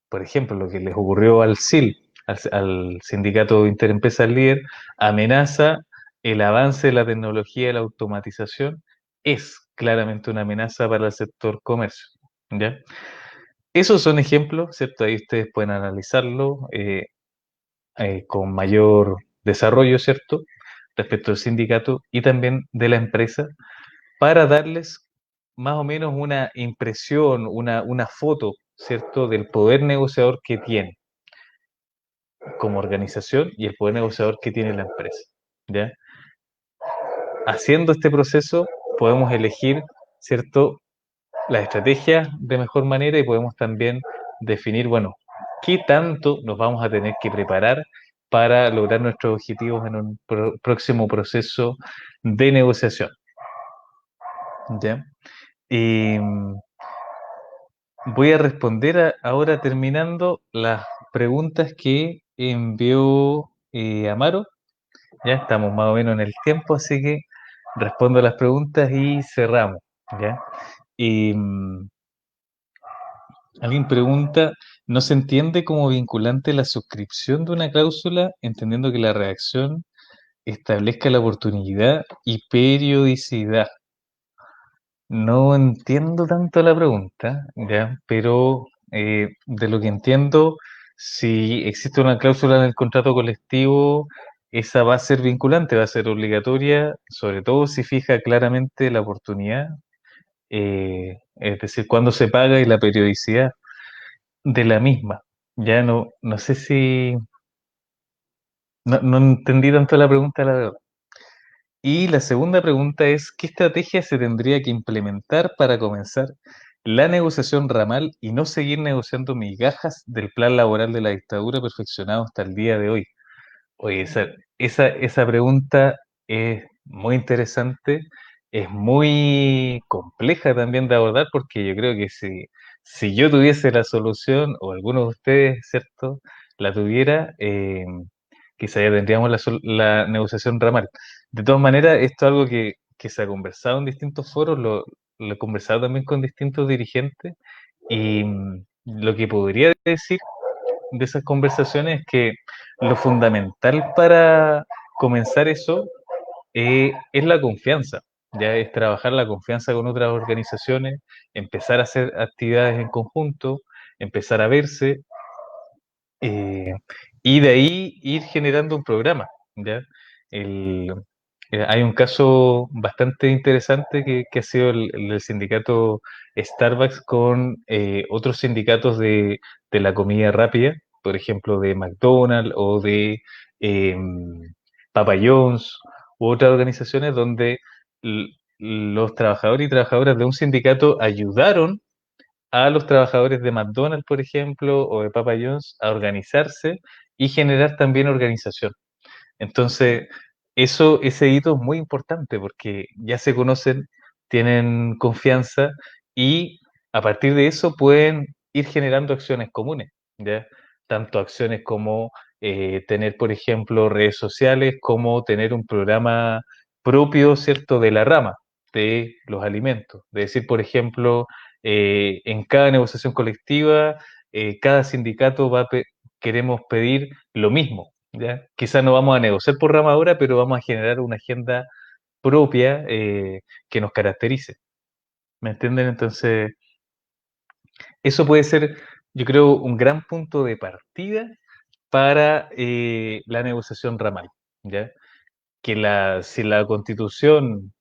por ejemplo, lo que les ocurrió al SIL, al Sindicato Interempresa Líder, amenaza el avance de la tecnología y la automatización, es claramente una amenaza para el sector comercio, ¿ya? Esos son ejemplos, ¿cierto? Ahí ustedes pueden analizarlo con mayor desarrollo, ¿cierto? Respecto al sindicato y también de la empresa, para darles más o menos una impresión, una foto, ¿cierto? Del poder negociador que tiene como organización y el poder negociador que tiene la empresa, ¿ya? Haciendo este proceso podemos elegir, ¿cierto? La estrategia de mejor manera y podemos también definir, bueno, qué tanto nos vamos a tener que preparar para lograr nuestros objetivos en un próximo proceso de negociación. ¿Ya? Y voy a responder ahora terminando las preguntas que envió Amaro. Ya estamos más o menos en el tiempo, así que respondo las preguntas y cerramos. ¿Ya? Y alguien pregunta, ¿no se entiende como vinculante la suscripción de una cláusula, entendiendo que la redacción establezca la oportunidad y periodicidad? No entiendo tanto la pregunta, ¿ya? Pero de lo que entiendo, si existe una cláusula en el contrato colectivo, esa va a ser vinculante, va a ser obligatoria, sobre todo si fija claramente la oportunidad, es decir, cuándo se paga y la periodicidad de la misma. Ya no sé si... No entendí tanto la pregunta, la verdad. Y la segunda pregunta es, ¿qué estrategia se tendría que implementar para comenzar la negociación ramal y no seguir negociando migajas del plan laboral de la dictadura perfeccionado hasta el día de hoy? Oye, esa pregunta es muy interesante, es muy compleja también de abordar porque yo creo que si yo tuviese la solución o alguno de ustedes, ¿cierto?, la tuviera, quizá ya tendríamos la negociación ramal. De todas maneras, esto es algo que se ha conversado en distintos foros, lo he conversado también con distintos dirigentes y lo que podría decir de esas conversaciones es que lo fundamental para comenzar eso es la confianza, ya es trabajar la confianza con otras organizaciones, empezar a hacer actividades en conjunto, empezar a verse eh, y de ahí ir generando un programa, ¿ya? El, hay un caso bastante interesante que ha sido el del sindicato Starbucks con otros sindicatos de la comida rápida, por ejemplo, de McDonald's o de eh, Papa John's u otras organizaciones donde l- los trabajadores y trabajadoras de un sindicato ayudaron a los trabajadores de McDonald's, por ejemplo, o de Papa John's a organizarse y generar también organización. Entonces, ese hito es muy importante porque ya se conocen, tienen confianza y a partir de eso pueden ir generando acciones comunes, ¿ya? Tanto acciones como tener, por ejemplo, redes sociales, como tener un programa propio, ¿cierto?, de la rama de los alimentos. De decir, por ejemplo, en cada negociación colectiva, cada sindicato queremos pedir lo mismo, ¿ya? Quizás no vamos a negociar por rama ahora, pero vamos a generar una agenda propia que nos caracterice. ¿Me entienden? Entonces, eso puede ser, yo creo, un gran punto de partida para la negociación ramal, ¿ya? Si la constitución,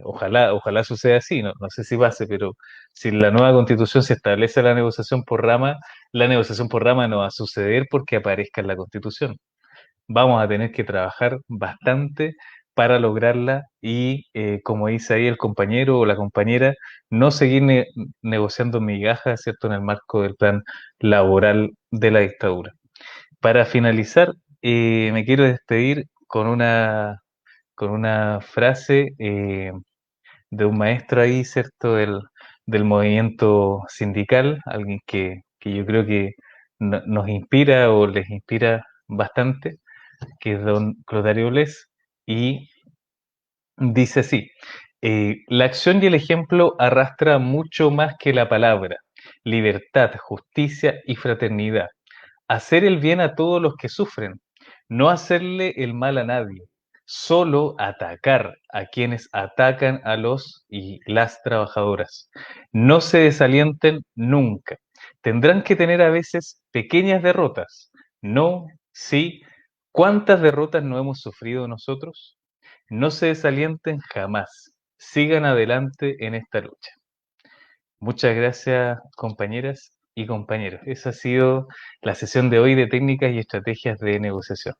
ojalá suceda así, no sé si pase, pero si en la nueva constitución se establece la negociación por rama no va a suceder porque aparezca en la constitución. Vamos a tener que trabajar bastante para lograrla y, como dice ahí el compañero o la compañera, no seguir negociando migajas, ¿cierto?, en el marco del plan laboral de la dictadura. Para finalizar, me quiero despedir con una frase de un maestro ahí, ¿cierto?, del movimiento sindical, alguien que yo creo que nos inspira o les inspira bastante, que es don Clotario Blest, y dice así, la acción y el ejemplo arrastra mucho más que la palabra, libertad, justicia y fraternidad. Hacer el bien a todos los que sufren, no hacerle el mal a nadie, solo atacar a quienes atacan a los y las trabajadoras. No se desalienten nunca. Tendrán que tener a veces pequeñas derrotas. No, sí. ¿Cuántas derrotas no hemos sufrido nosotros? No se desalienten jamás. Sigan adelante en esta lucha. Muchas gracias, compañeras y compañeros. Esa ha sido la sesión de hoy de técnicas y estrategias de negociación.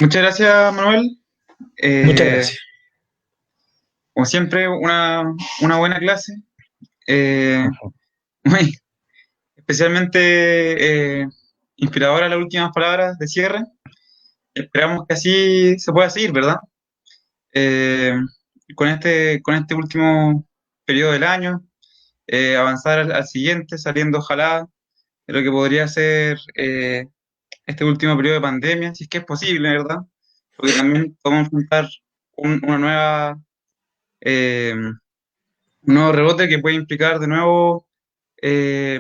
Muchas gracias, Manuel. Muchas gracias. Como siempre, una buena clase. Muy especialmente inspiradora las últimas palabras de cierre. Esperamos que así se pueda seguir, ¿verdad? Eh, con este último periodo del año, avanzar al siguiente, saliendo ojalá de lo que podría ser este último periodo de pandemia, si es que es posible, ¿verdad? Porque también podemos enfrentar una nueva, un nuevo rebote que puede implicar de nuevo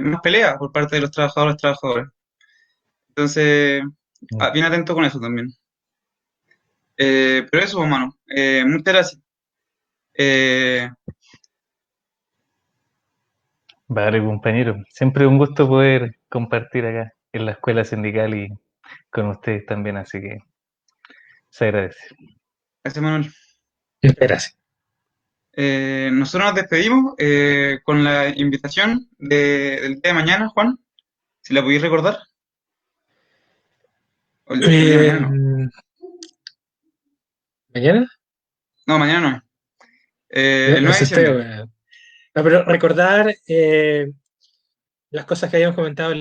más pelea por parte de los trabajadores y trabajadoras. Entonces, bien atento con eso también. Pero eso, hermano, muchas gracias. Vale, compañero. Siempre un gusto poder compartir acá en la escuela sindical y con ustedes también, así que se agradece. Gracias, Manuel. Muchas gracias. Nosotros nos despedimos con la invitación del día de mañana, Juan, si la pudieras recordar. O el día de mañana no. ¿Mañana? No, mañana no. No, El no 9 de sé usted, diciembre. weón. No, pero recordar las cosas que habíamos comentado.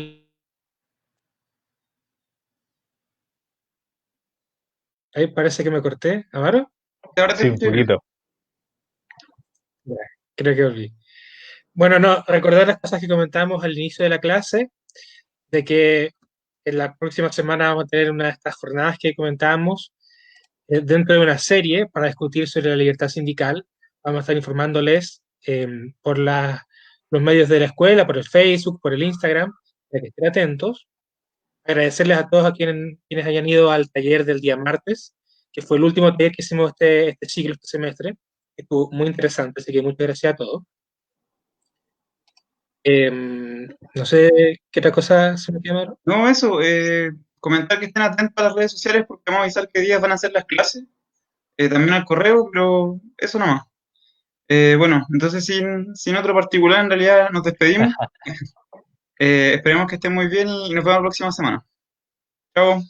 Ahí parece que me corté. ¿Amaro? Ahora te Sí, un escuché bien. poquito. Ya, creo que volví. Bueno, no, recordar las cosas que comentábamos al inicio de la clase, de que en la próxima semana vamos a tener una de estas jornadas que comentábamos dentro de una serie para discutir sobre la libertad sindical. Vamos a estar informándoles por los medios de la escuela, por el Facebook, por el Instagram, para que estén atentos. Agradecerles a todos quienes hayan ido al taller del día martes, que fue el último taller que hicimos este ciclo, este semestre, que estuvo muy interesante, así que muchas gracias a todos. No sé qué otra cosa se me queda. No, eso, comentar que estén atentos a las redes sociales porque vamos a avisar qué días van a ser las clases. También al correo, pero eso nomás. Bueno, entonces sin otro particular, en realidad nos despedimos. Esperemos que estén muy bien y nos vemos la próxima semana. Chao.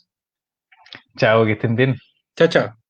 Chao, que estén bien. Chao, chao.